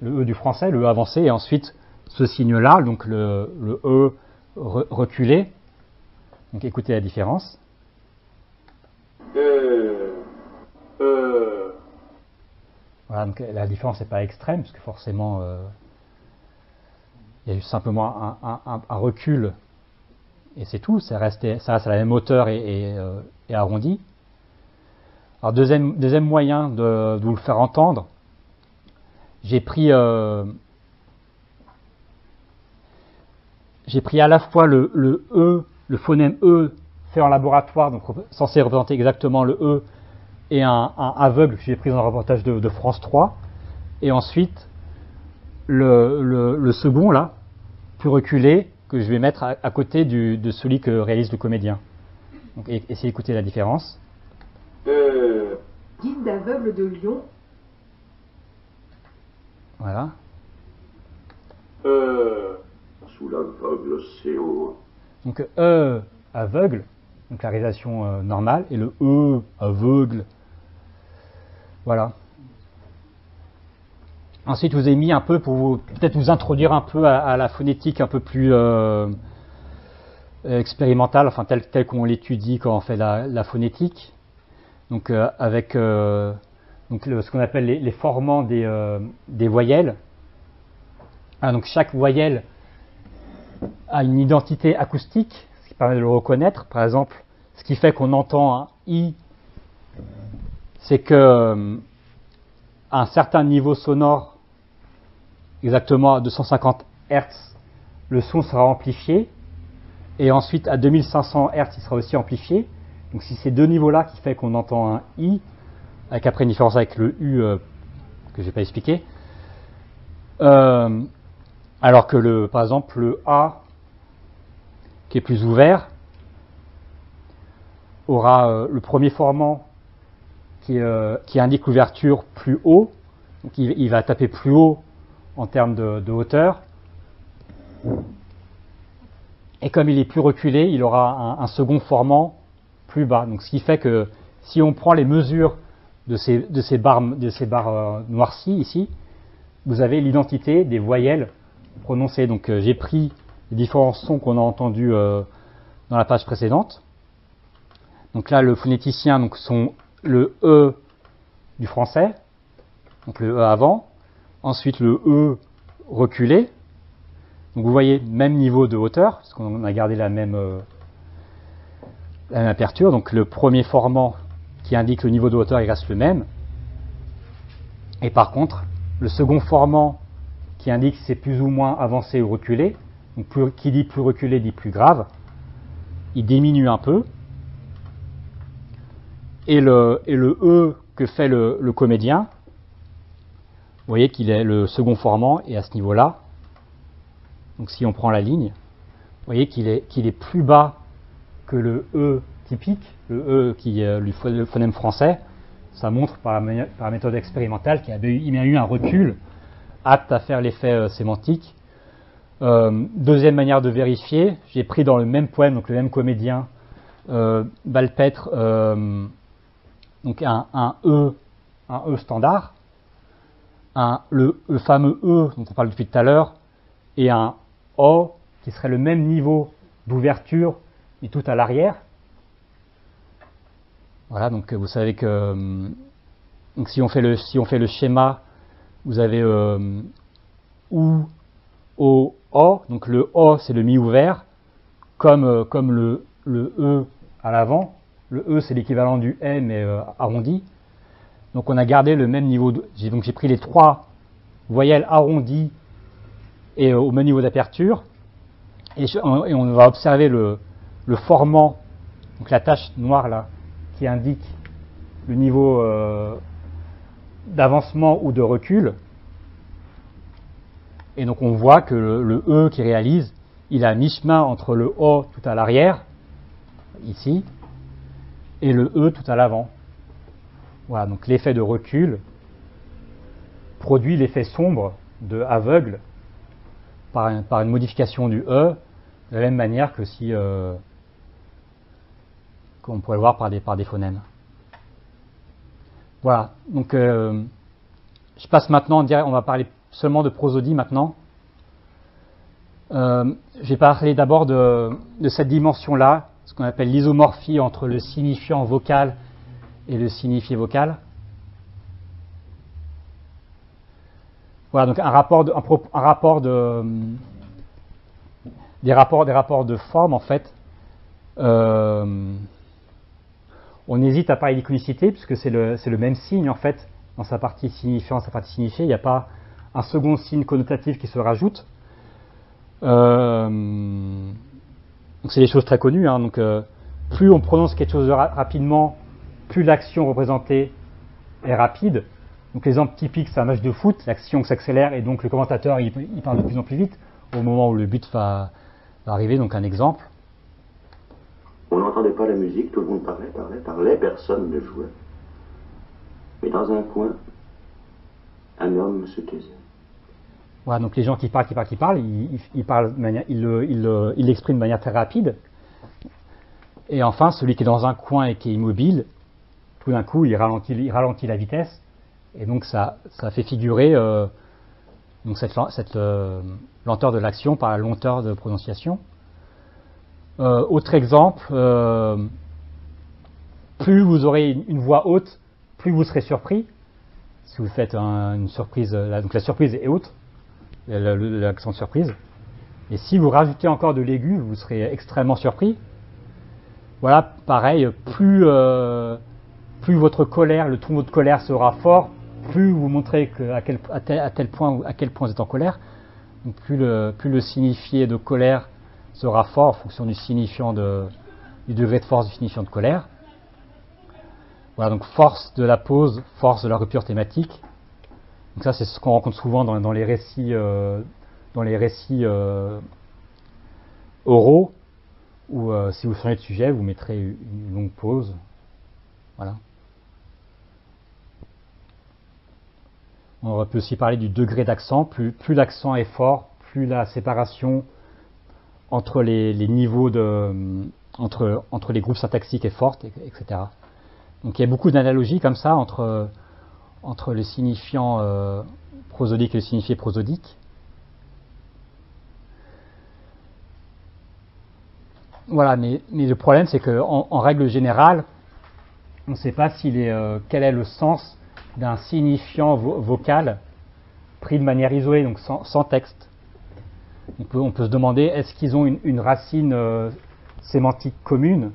du français, le E avancé, et ensuite ce signe-là, donc le E reculé. Donc écoutez la différence. Voilà, donc la différence n'est pas extrême, parce que forcément il y a juste simplement un recul, et c'est tout, ça reste à la même hauteur et arrondi. Alors deuxième moyen de vous le faire entendre, j'ai pris à la fois le E, le phonème E fait en laboratoire, donc censé représenter exactement le E, et un aveugle que j'ai pris dans un reportage de France 3, et ensuite le second là, plus reculé, que je vais mettre à côté de celui que réalise le comédien. Donc essayez d'écouter la différence. Guide d'aveugle de Lyon. Voilà. Sous l'aveugle océan. Donc aveugle, donc la réalisation normale, et le aveugle. Voilà. Ensuite, je vous ai mis un peu pour peut-être vous introduire un peu à la phonétique un peu plus expérimentale, enfin telle qu'on l'étudie quand on fait la phonétique. Donc avec ce qu'on appelle les formants des voyelles. Donc chaque voyelle a une identité acoustique, ce qui permet de le reconnaître. Par exemple, ce qui fait qu'on entend un I, c'est que à un certain niveau sonore, exactement à 250 Hz, le son sera amplifié, et ensuite à 2500 Hz, il sera aussi amplifié. Donc si c'est deux niveaux-là qui fait qu'on entend un I, avec après une différence avec le U que je n'ai pas expliqué, alors que par exemple le A, qui est plus ouvert, aura le premier formant qui indique l'ouverture plus haut, donc il va taper plus haut en termes de hauteur, et comme il est plus reculé, il aura un second formant plus bas. Donc ce qui fait que si on prend les mesures de ces barres noircies ici, vous avez l'identité des voyelles prononcées. Donc j'ai pris les différents sons qu'on a entendus dans la page précédente. Donc là, le phonéticien, donc le E du français, donc le E avant, ensuite le E reculé. Donc vous voyez, même niveau de hauteur, parce qu'on a gardé la même aperture. Donc le premier formant qui indique le niveau de hauteur, il reste le même. Et par contre, le second formant qui indique si c'est plus ou moins avancé ou reculé, donc qui dit plus reculé dit plus grave, il diminue un peu. et le E que fait le comédien, vous voyez qu'il est le second formant et à ce niveau-là. Donc si on prend la ligne, vous voyez qu'il est plus bas que le E typique, le E qui est le phonème français. Ça montre par la méthode expérimentale qu'il y a bien eu un recul apte à faire l'effet sémantique. Deuxième manière de vérifier, j'ai pris dans le même poème, donc le même comédien, Balpêtre, donc un E standard, le fameux E dont on parle depuis tout à l'heure, et un O qui serait le même niveau d'ouverture et tout à l'arrière. Voilà, donc vous savez que donc si on fait le schéma, vous avez OU, O, O, donc le O c'est le mi-ouvert, comme le E à l'avant. Le E c'est l'équivalent du M mais arrondi. Donc on a gardé le même niveau. Donc j'ai pris les trois voyelles arrondies et au même niveau d'aperture. Et on va observer le formant, donc la tache noire là, qui indique le niveau d'avancement ou de recul. Et donc on voit que le E qui réalise, il est à mi-chemin entre le O tout à l'arrière, ici, et le E tout à l'avant. Voilà, donc l'effet de recul produit l'effet sombre de aveugle par une modification du E, de la même manière que si qu'on pourrait le voir par des phonèmes. Voilà, donc je passe maintenant, on va parler seulement de prosodie maintenant. Je vais parler d'abord de cette dimension-là, ce qu'on appelle l'isomorphie entre le signifiant vocal et le signifié vocal. Voilà, donc des rapports de forme en fait. On hésite à parler d'iconicité puisque c'est le même signe en fait dans sa partie signifiant, sa partie signifiée. Il n'y a pas un second signe connotatif qui se rajoute. Donc c'est des choses très connues. Hein, donc plus on prononce quelque chose rapidement, plus l'action représentée est rapide. Donc l'exemple typique, c'est un match de foot, l'action s'accélère et donc le commentateur il parle de plus en plus vite au moment où le but va arriver. Donc un exemple. On n'entendait pas la musique, tout le monde parlait, personne ne jouait. Mais dans un coin, un homme se taisait. Voilà, donc les gens qui parlent, ils l'expriment de manière très rapide. Et enfin, celui qui est dans un coin et qui est immobile, tout d'un coup, il ralentit la vitesse. Et donc ça fait figurer donc cette lenteur de l'action par la lenteur de prononciation. Autre exemple, plus vous aurez une voix haute, plus vous serez surpris. Si vous faites une surprise, donc la surprise est haute, l'accent de surprise. Et si vous rajoutez encore de l'aigu, vous serez extrêmement surpris. Voilà, pareil, plus votre colère, le ton de votre colère sera fort, plus vous montrez à quel point vous êtes en colère. Donc plus le signifié de colère sera fort en fonction du degré de force du signifiant de colère. Voilà, donc force de la pause, force de la rupture thématique. Donc ça, c'est ce qu'on rencontre souvent dans les récits, oraux, où si vous changez de sujet, vous mettrez une longue pause. Voilà. On peut aussi parler du degré d'accent. Plus l'accent est fort, plus la séparation entre les niveaux entre les groupes syntaxiques est forte, etc. Donc il y a beaucoup d'analogies comme ça entre le signifiant prosodique et le signifié prosodique. Voilà, mais le problème c'est qu'en règle générale, on ne sait pas quel est le sens d'un signifiant vocal pris de manière isolée, donc sans texte. On peut se demander, est-ce qu'ils ont une racine sémantique commune?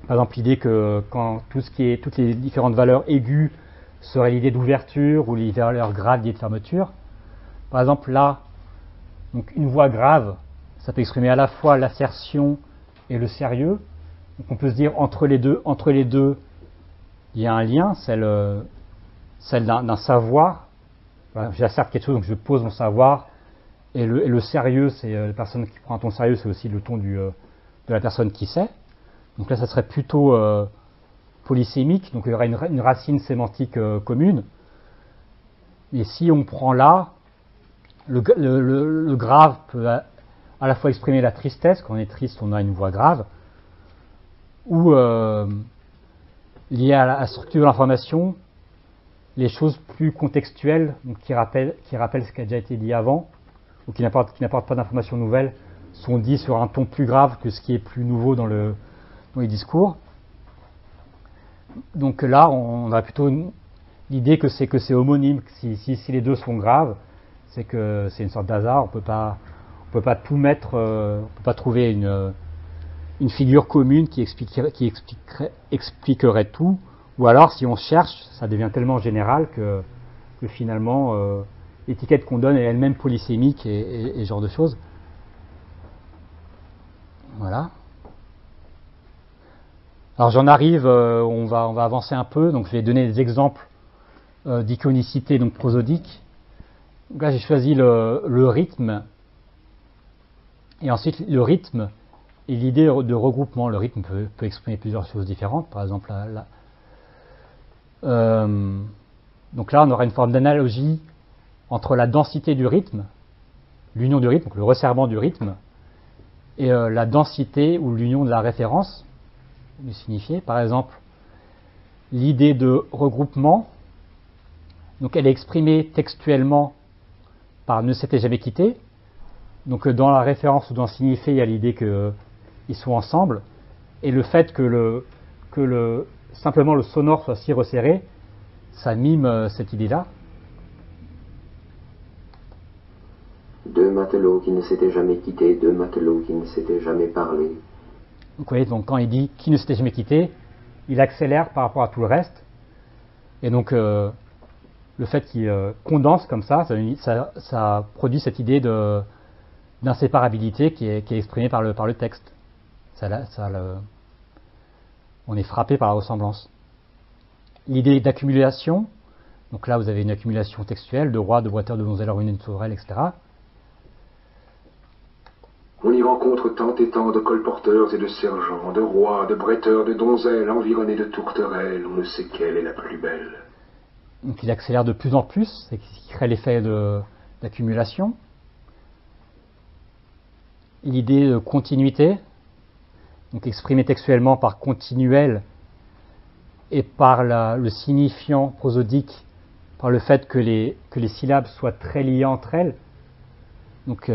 Par exemple, l'idée que quand toutes les différentes valeurs aiguës seraient l'idée d'ouverture ou les valeurs graves l'idée de fermeture. Par exemple, là, donc une voix grave, ça peut exprimer à la fois l'assertion et le sérieux. Donc on peut se dire entre les deux, il y a un lien, celle d'un savoir. Voilà, j'asserte quelque chose, donc je pose mon savoir. Et le sérieux, c'est la personne qui prend un ton sérieux, c'est aussi le ton de la personne qui sait. Donc là, ça serait plutôt polysémique, donc il y aurait une racine sémantique commune. Et si on prend là, le grave peut à la fois exprimer la tristesse, quand on est triste, on a une voix grave, ou lié à la structure de l'information, les choses plus contextuelles, donc qui rappellent ce qui a déjà été dit avant, ou qui n'apportent pas d'informations nouvelles, sont dites sur un ton plus grave que ce qui est plus nouveau dans les discours. Donc là, on a plutôt l'idée que c'est homonyme. Si les deux sont graves, c'est que c'est une sorte d'hasard. On peut pas tout mettre. On peut pas trouver une figure commune qui expliquerait tout. Ou alors, si on cherche, ça devient tellement général que finalement, l'étiquette qu'on donne est elle-même polysémique et ce genre de choses. Voilà. Alors j'en arrive, on va avancer un peu, donc je vais donner des exemples d'iconicité donc prosodique. Donc là j'ai choisi le rythme, et ensuite le rythme et l'idée de regroupement. Le rythme peut exprimer plusieurs choses différentes, par exemple donc là on aura une forme d'analogie entre la densité du rythme, l'union du rythme, donc le resserrement du rythme, et la densité ou l'union de la référence, du signifié. Par exemple, l'idée de regroupement, donc elle est exprimée textuellement par ne s'était jamais quitté. Donc dans la référence ou dans le signifié, il y a l'idée qu'ils sont ensemble, et le fait que simplement le sonore soit si resserré, ça mime cette idée-là. Deux matelots qui ne s'étaient jamais quittés, deux matelots qui ne s'étaient jamais parlé. Donc, vous voyez, donc quand il dit qui ne s'était jamais quitté, il accélère par rapport à tout le reste. Et donc, le fait qu'il condense comme ça produit cette idée d'inséparabilité qui est exprimée par le texte. On est frappé par la ressemblance. L'idée d'accumulation, donc là vous avez une accumulation textuelle de roi, de boiteurs, de donzelles, ruines, de sauterelles, etc. On y rencontre tant et tant de colporteurs et de sergents, de rois, de bretteurs, de donzelles, environnés de tourterelles, on ne sait quelle est la plus belle. Donc il accélère de plus en plus, c'est ce qui crée l'effet d'accumulation. L'idée de continuité, donc exprimée textuellement par continuel et par le signifiant prosodique, par le fait que les syllabes soient très liées entre elles. Donc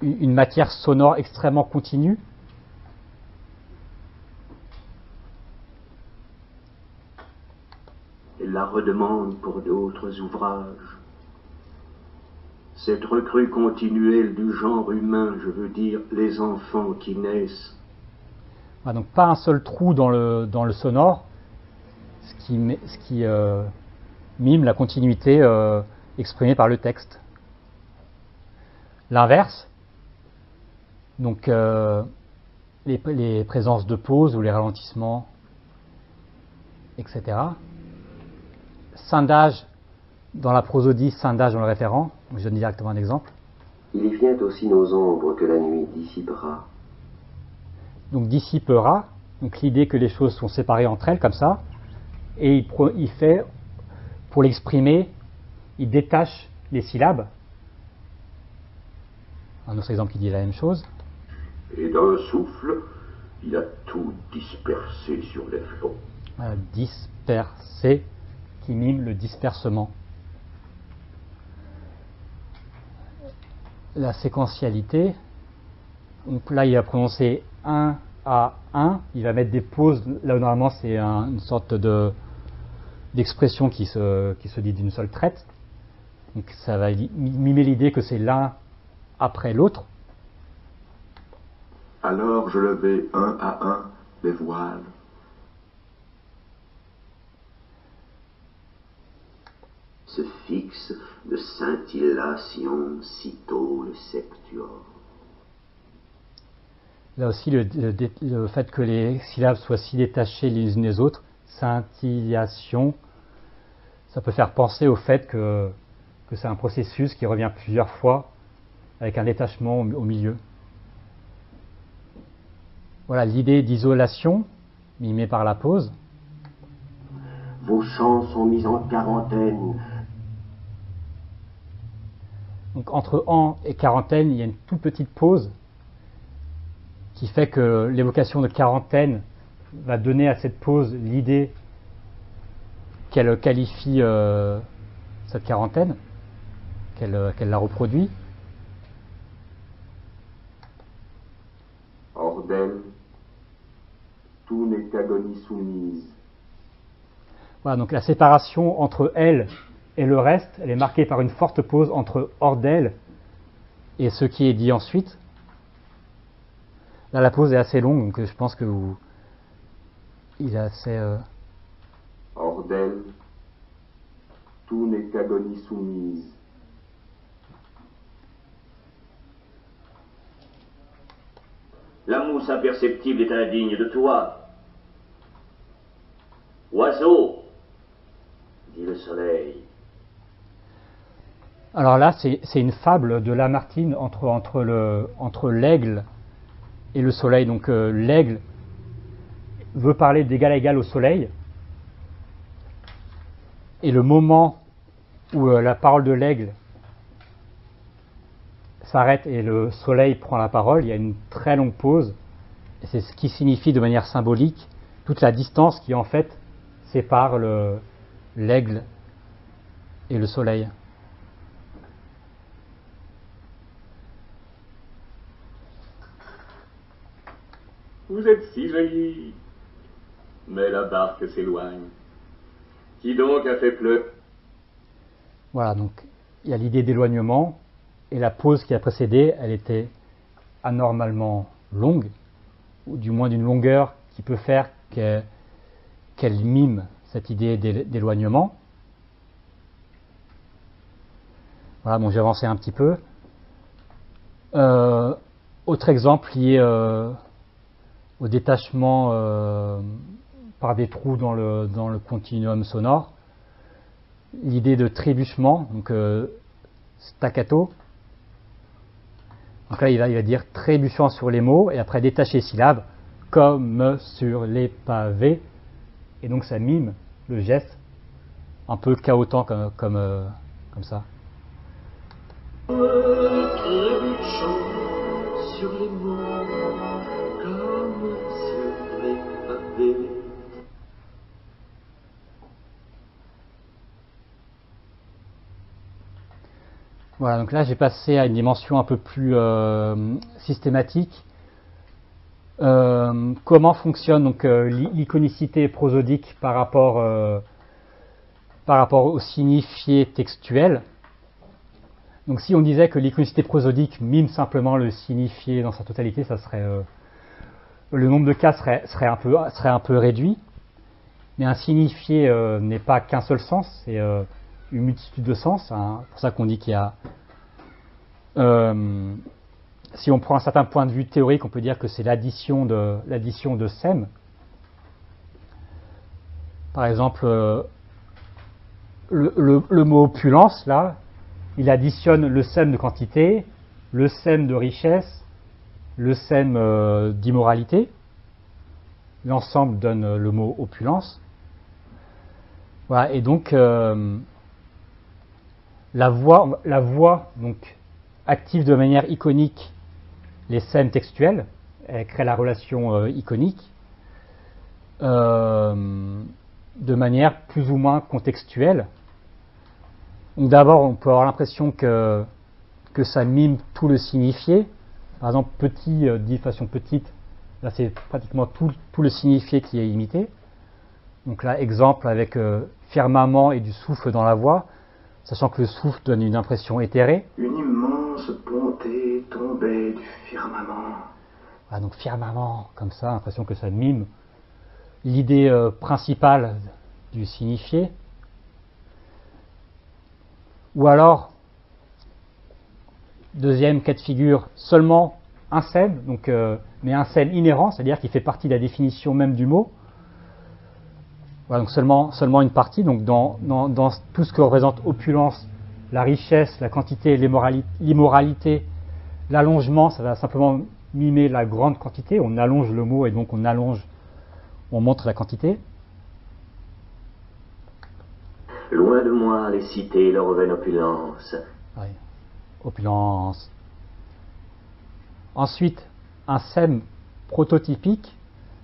une matière sonore extrêmement continue. Elle la redemande pour d'autres ouvrages. Cette recrue continuelle du genre humain, je veux dire les enfants qui naissent. Ah, donc pas un seul trou dans le sonore, ce qui mime la continuité exprimée par le texte. L'inverse, donc les présences de pause ou les ralentissements, etc. Scindage dans la prosodie, scindage dans le référent. Je donne directement un exemple. Il y vient aussi nos ombres que la nuit dissipera. Donc dissipera, donc l'idée que les choses sont séparées entre elles comme ça, et il fait, pour l'exprimer, il détache les syllabes. Un autre exemple qui dit la même chose. Et d'un souffle, il a tout dispersé sur les flots. Disperser, qui mime le dispersement. La séquentialité, donc là il va prononcer 1 à 1, il va mettre des pauses, là où normalement c'est une sorte d'expression qui se dit d'une seule traite. Donc ça va mimer l'idée que c'est l'un après l'autre. Alors je levai un à un les voiles. Se fixe de scintillation sitôt le septuor. Là aussi, le fait que les syllabes soient si détachées les unes des autres, scintillation, ça peut faire penser au fait que c'est un processus qui revient plusieurs fois avec un détachement au milieu. Voilà l'idée d'isolation mimée par la pause. Vos chants sont mis en quarantaine. Donc entre en et quarantaine, il y a une toute petite pause qui fait que l'évocation de quarantaine va donner à cette pause l'idée qu'elle qualifie cette quarantaine, qu'elle la reproduit. Hors d'elle, tout n'est qu'agonie soumise. Voilà, donc la séparation entre elle et le reste, elle est marquée par une forte pause entre hors d'elle et ce qui est dit ensuite. Là, la pause est assez longue, donc je pense que il est assez... Hors d'elle, tout n'est qu'agonie soumise. La mousse imperceptible est indigne de toi. Oiseau, dit le soleil. Alors là, c'est une fable de Lamartine entre l'aigle et le soleil. Donc l'aigle veut parler d'égal à égal au soleil. Et le moment où la parole de l'aigle s'arrête et le soleil prend la parole, il y a une très longue pause. Et c'est ce qui signifie de manière symbolique toute la distance qui en fait sépare l'aigle et le soleil. Vous êtes si jolis. Mais la barque s'éloigne. Qui donc a fait pleurer? Voilà, donc il y a l'idée d'éloignement, et la pause qui a précédé, elle était anormalement longue, ou du moins d'une longueur qui peut faire qu'elle mime cette idée d'éloignement. Voilà, bon, j'ai avancé un petit peu. Autre exemple lié au détachement par des trous dans le continuum sonore, l'idée de trébuchement, donc staccato. Donc là, il va dire trébuchant sur les mots, et après détacher syllabes, comme sur les pavés. Et donc ça mime le geste, un peu chaotant comme ça. Trébuchant sur les mots, comme sur les pavés. Voilà, donc là j'ai passé à une dimension un peu plus systématique. Comment fonctionne donc l'iconicité prosodique par rapport au signifié textuel. Donc si on disait que l'iconicité prosodique mime simplement le signifié dans sa totalité, ça serait le nombre de cas serait un peu réduit. Mais un signifié n'est pas qu'un seul sens, c'est une multitude de sens. Hein. C'est pour ça qu'on dit qu'il y a... si on prend un certain point de vue théorique, on peut dire que c'est l'addition de sème. Par exemple, le mot opulence, là, il additionne le sème de quantité, le sème de richesse, le sème d'immoralité. L'ensemble donne le mot opulence. Voilà, et donc la voix donc, active de manière iconique les sèmes textuels, elle crée la relation iconique de manière plus ou moins contextuelle. Donc d'abord, on peut avoir l'impression que ça mime tout le signifié. Par exemple, petit dit de façon petite, là c'est pratiquement tout le signifié qui est imité. Donc là, exemple avec firmament et du souffle dans la voix, sachant que le souffle donne une impression éthérée. Une immense bonté tombait du firmament. Voilà, donc firmament, comme ça, l'impression que ça mime l'idée principale du signifié. Ou alors, deuxième cas de figure, seulement un sème, donc, mais un sème inhérent, c'est-à-dire qui fait partie de la définition même du mot. Voilà, donc seulement une partie. Donc dans tout ce que représente opulence, la richesse, la quantité, l'immoralité, l'allongement, ça va simplement mimer la grande quantité. On allonge le mot et donc on montre la quantité. Loin de moi les cités, leur vaine opulence. Oui, opulence. Ensuite, un sème prototypique,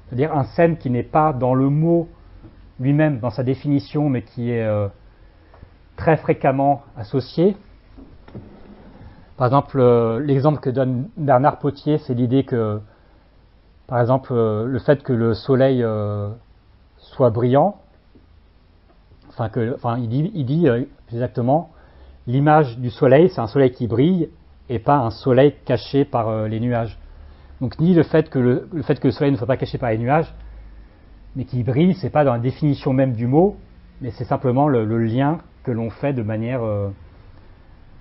c'est-à-dire un sème qui n'est pas dans le mot lui-même, dans sa définition, mais qui est très fréquemment associé. Par exemple, l'exemple que donne Bernard Potier, c'est l'idée que, par exemple, le fait que le soleil soit brillant, il dit exactement, l'image du soleil, c'est un soleil qui brille et pas un soleil caché par les nuages. Donc ni le fait que le soleil ne soit pas caché par les nuages, mais qui brille, c'est pas dans la définition même du mot, mais c'est simplement le lien que l'on fait de manière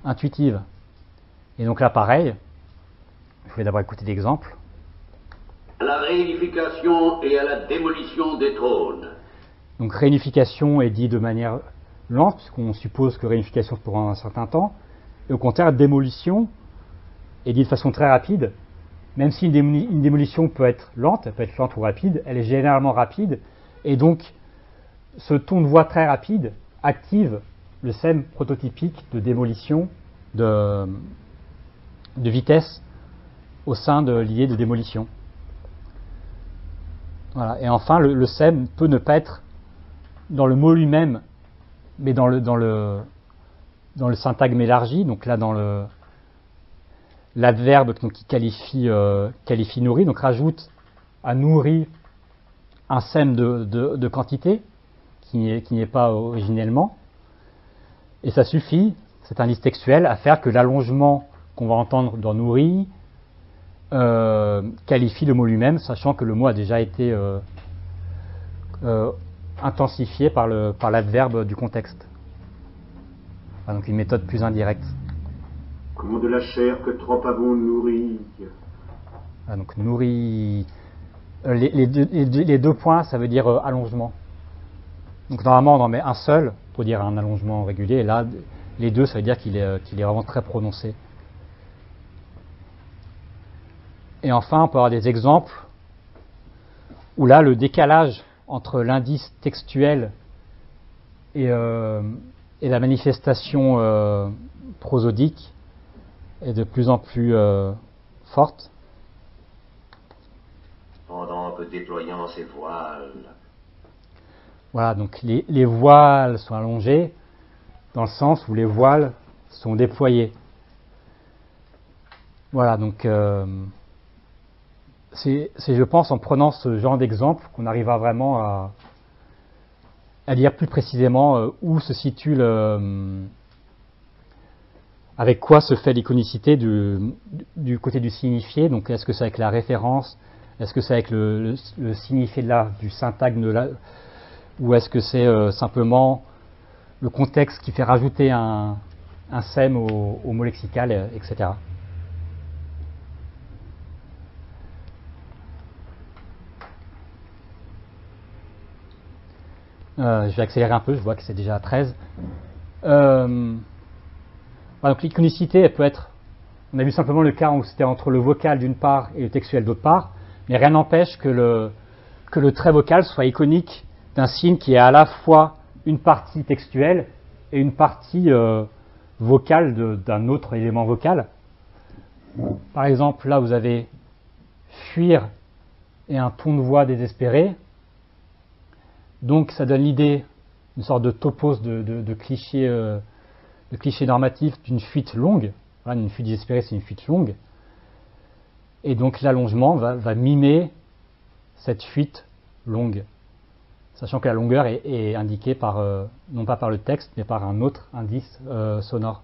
intuitive. Et donc là, pareil, je voulais d'abord écouter l'exemple. À la réunification et à la démolition des trônes. Donc réunification est dit de manière lente, puisqu'on suppose que réunification pour un certain temps, et au contraire, démolition est dit de façon très rapide. Même si une démolition peut être lente, elle peut être lente ou rapide, elle est généralement rapide, et donc ce ton de voix très rapide active le sème prototypique de démolition, de vitesse au sein de l'idée de démolition. Voilà. Et enfin, le sème peut ne pas être dans le mot lui-même, mais dans le syntagme élargi, donc là dans l'adverbe qui qualifie nourri, donc rajoute à nourri un sème de quantité qui n'est pas originellement, et ça suffit, cet indice textuel, à faire que l'allongement qu'on va entendre dans nourri qualifie le mot lui-même, sachant que le mot a déjà été intensifié par l'adverbe du contexte. Enfin, donc une méthode plus indirecte. Comme de la chair que trop avons nourri. Ah, donc nourri. Les deux points, ça veut dire allongement. Donc normalement, on en met un seul pour dire un allongement régulier, et là, les deux, ça veut dire qu'il est vraiment très prononcé. Et enfin, on peut avoir des exemples où là, le décalage entre l'indice textuel et la manifestation prosodique est de plus en plus forte. Pendant que déployant ses voiles. Voilà, donc les voiles sont allongées dans le sens où les voiles sont déployées. Voilà, donc c'est, je pense, en prenant ce genre d'exemple qu'on arrivera vraiment à dire plus précisément où se situe avec quoi se fait l'iconicité du côté du signifié. Donc est-ce que c'est avec la référence, est-ce que c'est avec le signifié du syntagme ou est-ce que c'est simplement le contexte qui fait rajouter un sème au mot lexical, etc. Je vais accélérer un peu, je vois que c'est déjà à 13. Donc l'iconicité, elle peut être, on a vu simplement le cas où c'était entre le vocal d'une part et le textuel d'autre part, mais rien n'empêche que le trait vocal soit iconique d'un signe qui est à la fois une partie textuelle et une partie vocale d'un autre élément vocal. Par exemple, là vous avez fuir et un ton de voix désespéré. Donc ça donne l'idée, une sorte de topos de cliché normatif d'une fuite longue. Voilà, une fuite désespérée, c'est une fuite longue. Et donc l'allongement va mimer cette fuite longue, sachant que la longueur est indiquée non pas par le texte, mais par un autre indice sonore.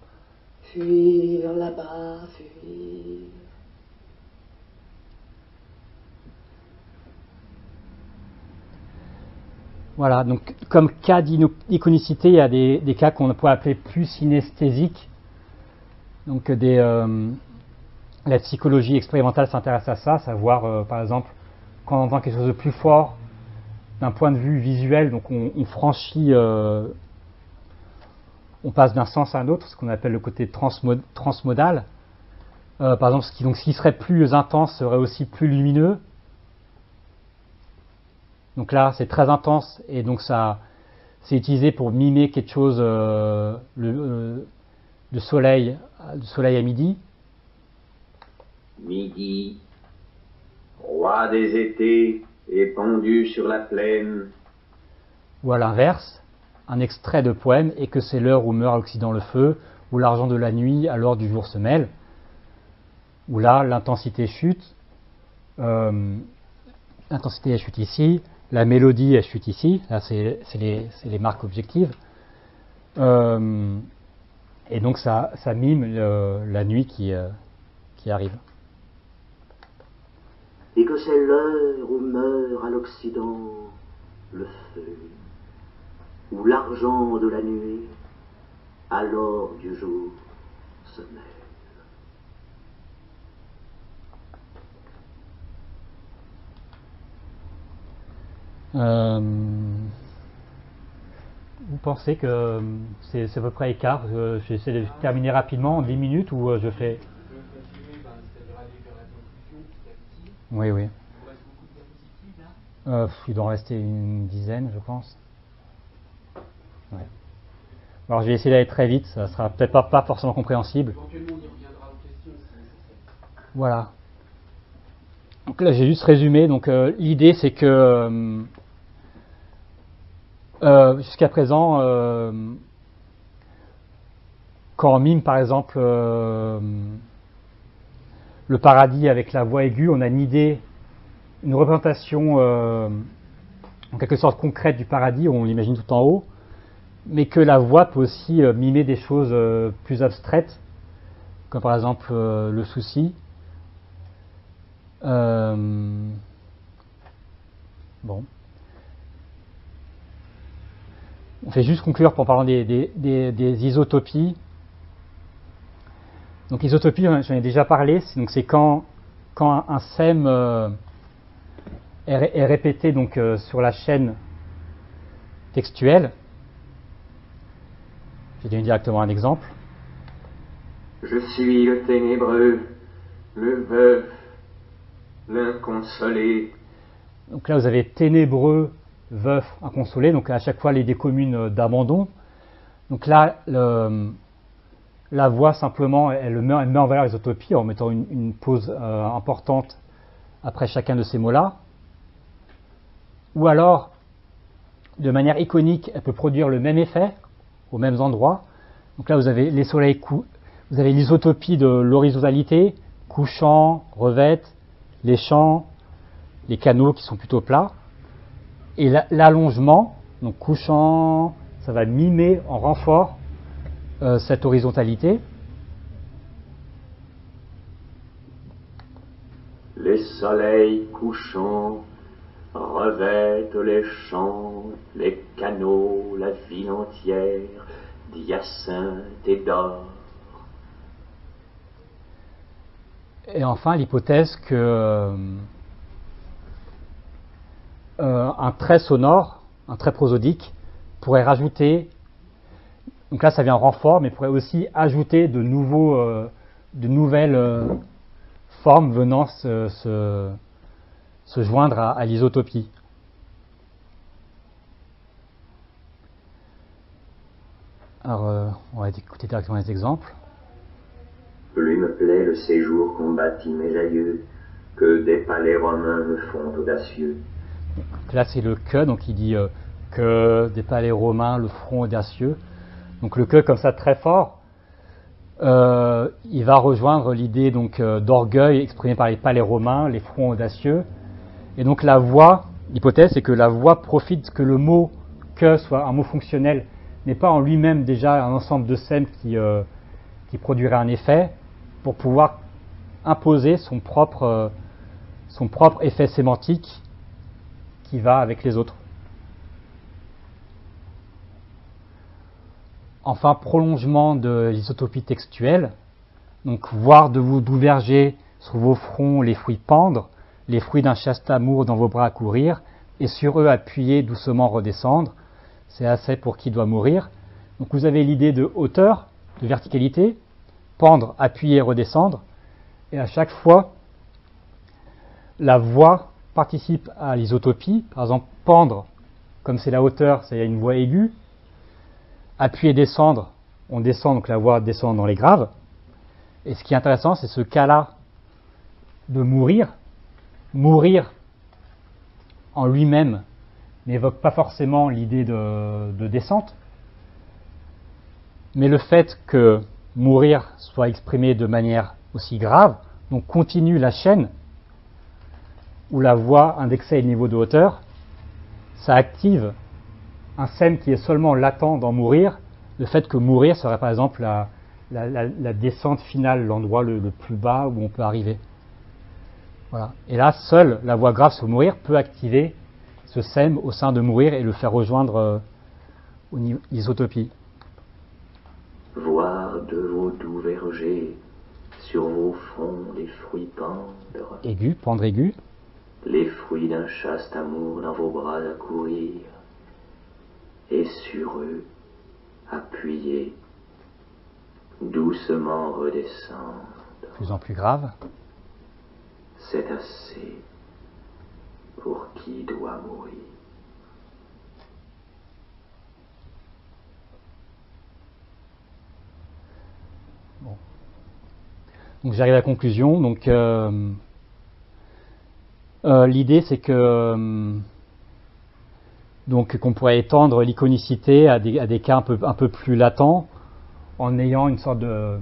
Fuir là-bas, fuir. Voilà, donc comme cas d'iconicité, il y a des cas qu'on pourrait appeler plus synesthésiques, donc des la psychologie expérimentale s'intéresse à ça, savoir par exemple quand on entend quelque chose de plus fort d'un point de vue visuel, donc on franchit, on passe d'un sens à un autre, ce qu'on appelle le côté transmodal. Par exemple, ce qui serait plus intense serait aussi plus lumineux. Donc là, c'est très intense et donc ça, c'est utilisé pour mimer quelque chose, le soleil à midi. Midi, roi des étés, épandu sur la plaine. Ou à l'inverse, un extrait de poème et que c'est l'heure où meurt à l'Occident le feu, ou l'argent de la nuit à l'heure du jour se mêle. Où là, l'intensité chute. L'intensité elle chute ici, la mélodie elle chute ici. Là, c'est les marques objectives. Et donc ça mime la nuit qui arrive. Et que c'est l'heure où meurt à l'Occident le feu, où l'argent de la nuit, à l'or du jour, se mêle. Vous pensez que c'est à peu près écart? J'essaie de terminer rapidement en 10 minutes ou je fais... Oui. Il doit en rester une dizaine, je pense. Ouais. Alors je vais essayer d'aller très vite, ça sera peut-être pas forcément compréhensible. Éventuellement, on y reviendra aux questions si nécessaire. Voilà. Donc là, j'ai juste résumé. Donc l'idée, c'est que jusqu'à présent, quand on mime, par exemple, le paradis avec la voix aiguë, on a une idée, une représentation en quelque sorte concrète du paradis, on l'imagine tout en haut, mais que la voix peut aussi mimer des choses plus abstraites, comme par exemple le souci. Bon. On fait juste conclure en parlant des isotopies. Donc isotopie, j'en ai déjà parlé, c'est quand un sème est répété donc, sur la chaîne textuelle. Je vais donner directement un exemple. Je suis le ténébreux, le veuf, l'inconsolé. Donc là, vous avez ténébreux, veuf, inconsolé. Donc à chaque fois, les communes d'abandon. Donc là, la voix, simplement, elle met en valeur l'isotopie en mettant une pause importante après chacun de ces mots-là. Ou alors, de manière iconique, elle peut produire le même effet aux mêmes endroits. Donc là, vous avez les soleils vous avez l'isotopie de l'horizontalité, couchant, revête, les champs, les canaux qui sont plutôt plats. Et l'allongement, donc couchant, ça va mimer en renfort cette horizontalité. Les soleils couchants revêtent les champs, les canaux, la ville entière, d'hyacinthe et d'or. Et enfin, l'hypothèse que un trait sonore, un trait prosodique, pourrait rajouter, donc là ça vient en renfort, mais pourrait aussi ajouter de nouvelles formes venant se joindre à l'isotopie. Alors, on va écouter directement les exemples. Plus me plaît le séjour qu'ont bâti mes aïeux, que des palais romains me font audacieux. Donc là, c'est le que, donc il dit que des palais romains le feront audacieux. Donc le que, comme ça, très fort, il va rejoindre l'idée donc d'orgueil exprimée par les palais romains, les fronts audacieux. Et donc la voix, l'hypothèse, c'est que la voix profite que le mot que soit un mot fonctionnel, n'est pas en lui-même déjà un ensemble de sèmes qui produirait un effet, pour pouvoir imposer son propre effet sémantique qui va avec les autres. Enfin, prolongement de l'isotopie textuelle, Donc voir d'où verger sur vos fronts les fruits pendre, les fruits d'un chaste amour dans vos bras courir, et sur eux appuyer, doucement redescendre. C'est assez pour qui doit mourir. Donc vous avez l'idée de hauteur, de verticalité, pendre, appuyer, redescendre. Et à chaque fois, la voix participe à l'isotopie. Par exemple, pendre, comme c'est la hauteur, il y a une voix aiguë. Appuyer, descendre, on descend, donc la voix descend dans les graves. Et ce qui est intéressant, c'est ce cas-là de mourir. Mourir en lui-même n'évoque pas forcément l'idée de descente, mais le fait que mourir soit exprimé de manière aussi grave, donc continue la chaîne où la voix indexée est le niveau de hauteur, ça active un sème qui est seulement latent dans mourir, le fait que mourir serait par exemple la descente finale, l'endroit le plus bas où on peut arriver. Voilà. Et là, seule la voix grave sur mourir peut activer ce sème au sein de mourir et le faire rejoindre l'isotopie. Voir de vos doux vergers sur vos fronts les fruits pendre. Aigu, pendre aigu. Les fruits d'un chaste amour dans vos bras à courir. Et sur eux, appuyez, doucement redescendre. De plus en plus grave. C'est assez pour qui doit mourir. Bon. Donc j'arrive à la conclusion. Donc l'idée c'est que donc qu'on pourrait étendre l'iconicité à des cas un peu plus latents en ayant une sorte de,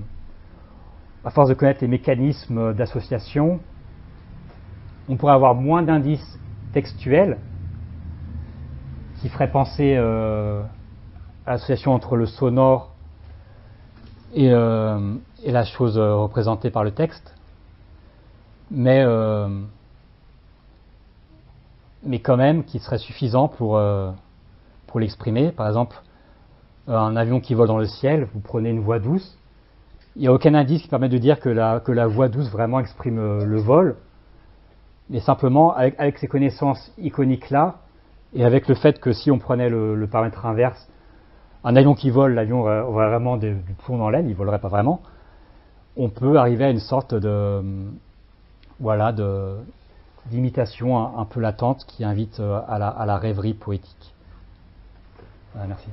à force de connaître les mécanismes d'association, on pourrait avoir moins d'indices textuels qui feraient penser à l'association entre le sonore et la chose représentée par le texte, mais quand même qui serait suffisant pour l'exprimer. Par exemple, un avion qui vole dans le ciel, vous prenez une voix douce, il n'y a aucun indice qui permet de dire que la voix douce vraiment exprime le vol, mais simplement avec ces connaissances iconiques-là, et avec le fait que si on prenait le paramètre inverse, un avion qui vole, l'avion aurait vraiment du plomb dans l'aile, il ne volerait pas vraiment, on peut arriver à une sorte d'imitation un peu latente qui invite à la rêverie poétique. Voilà, merci.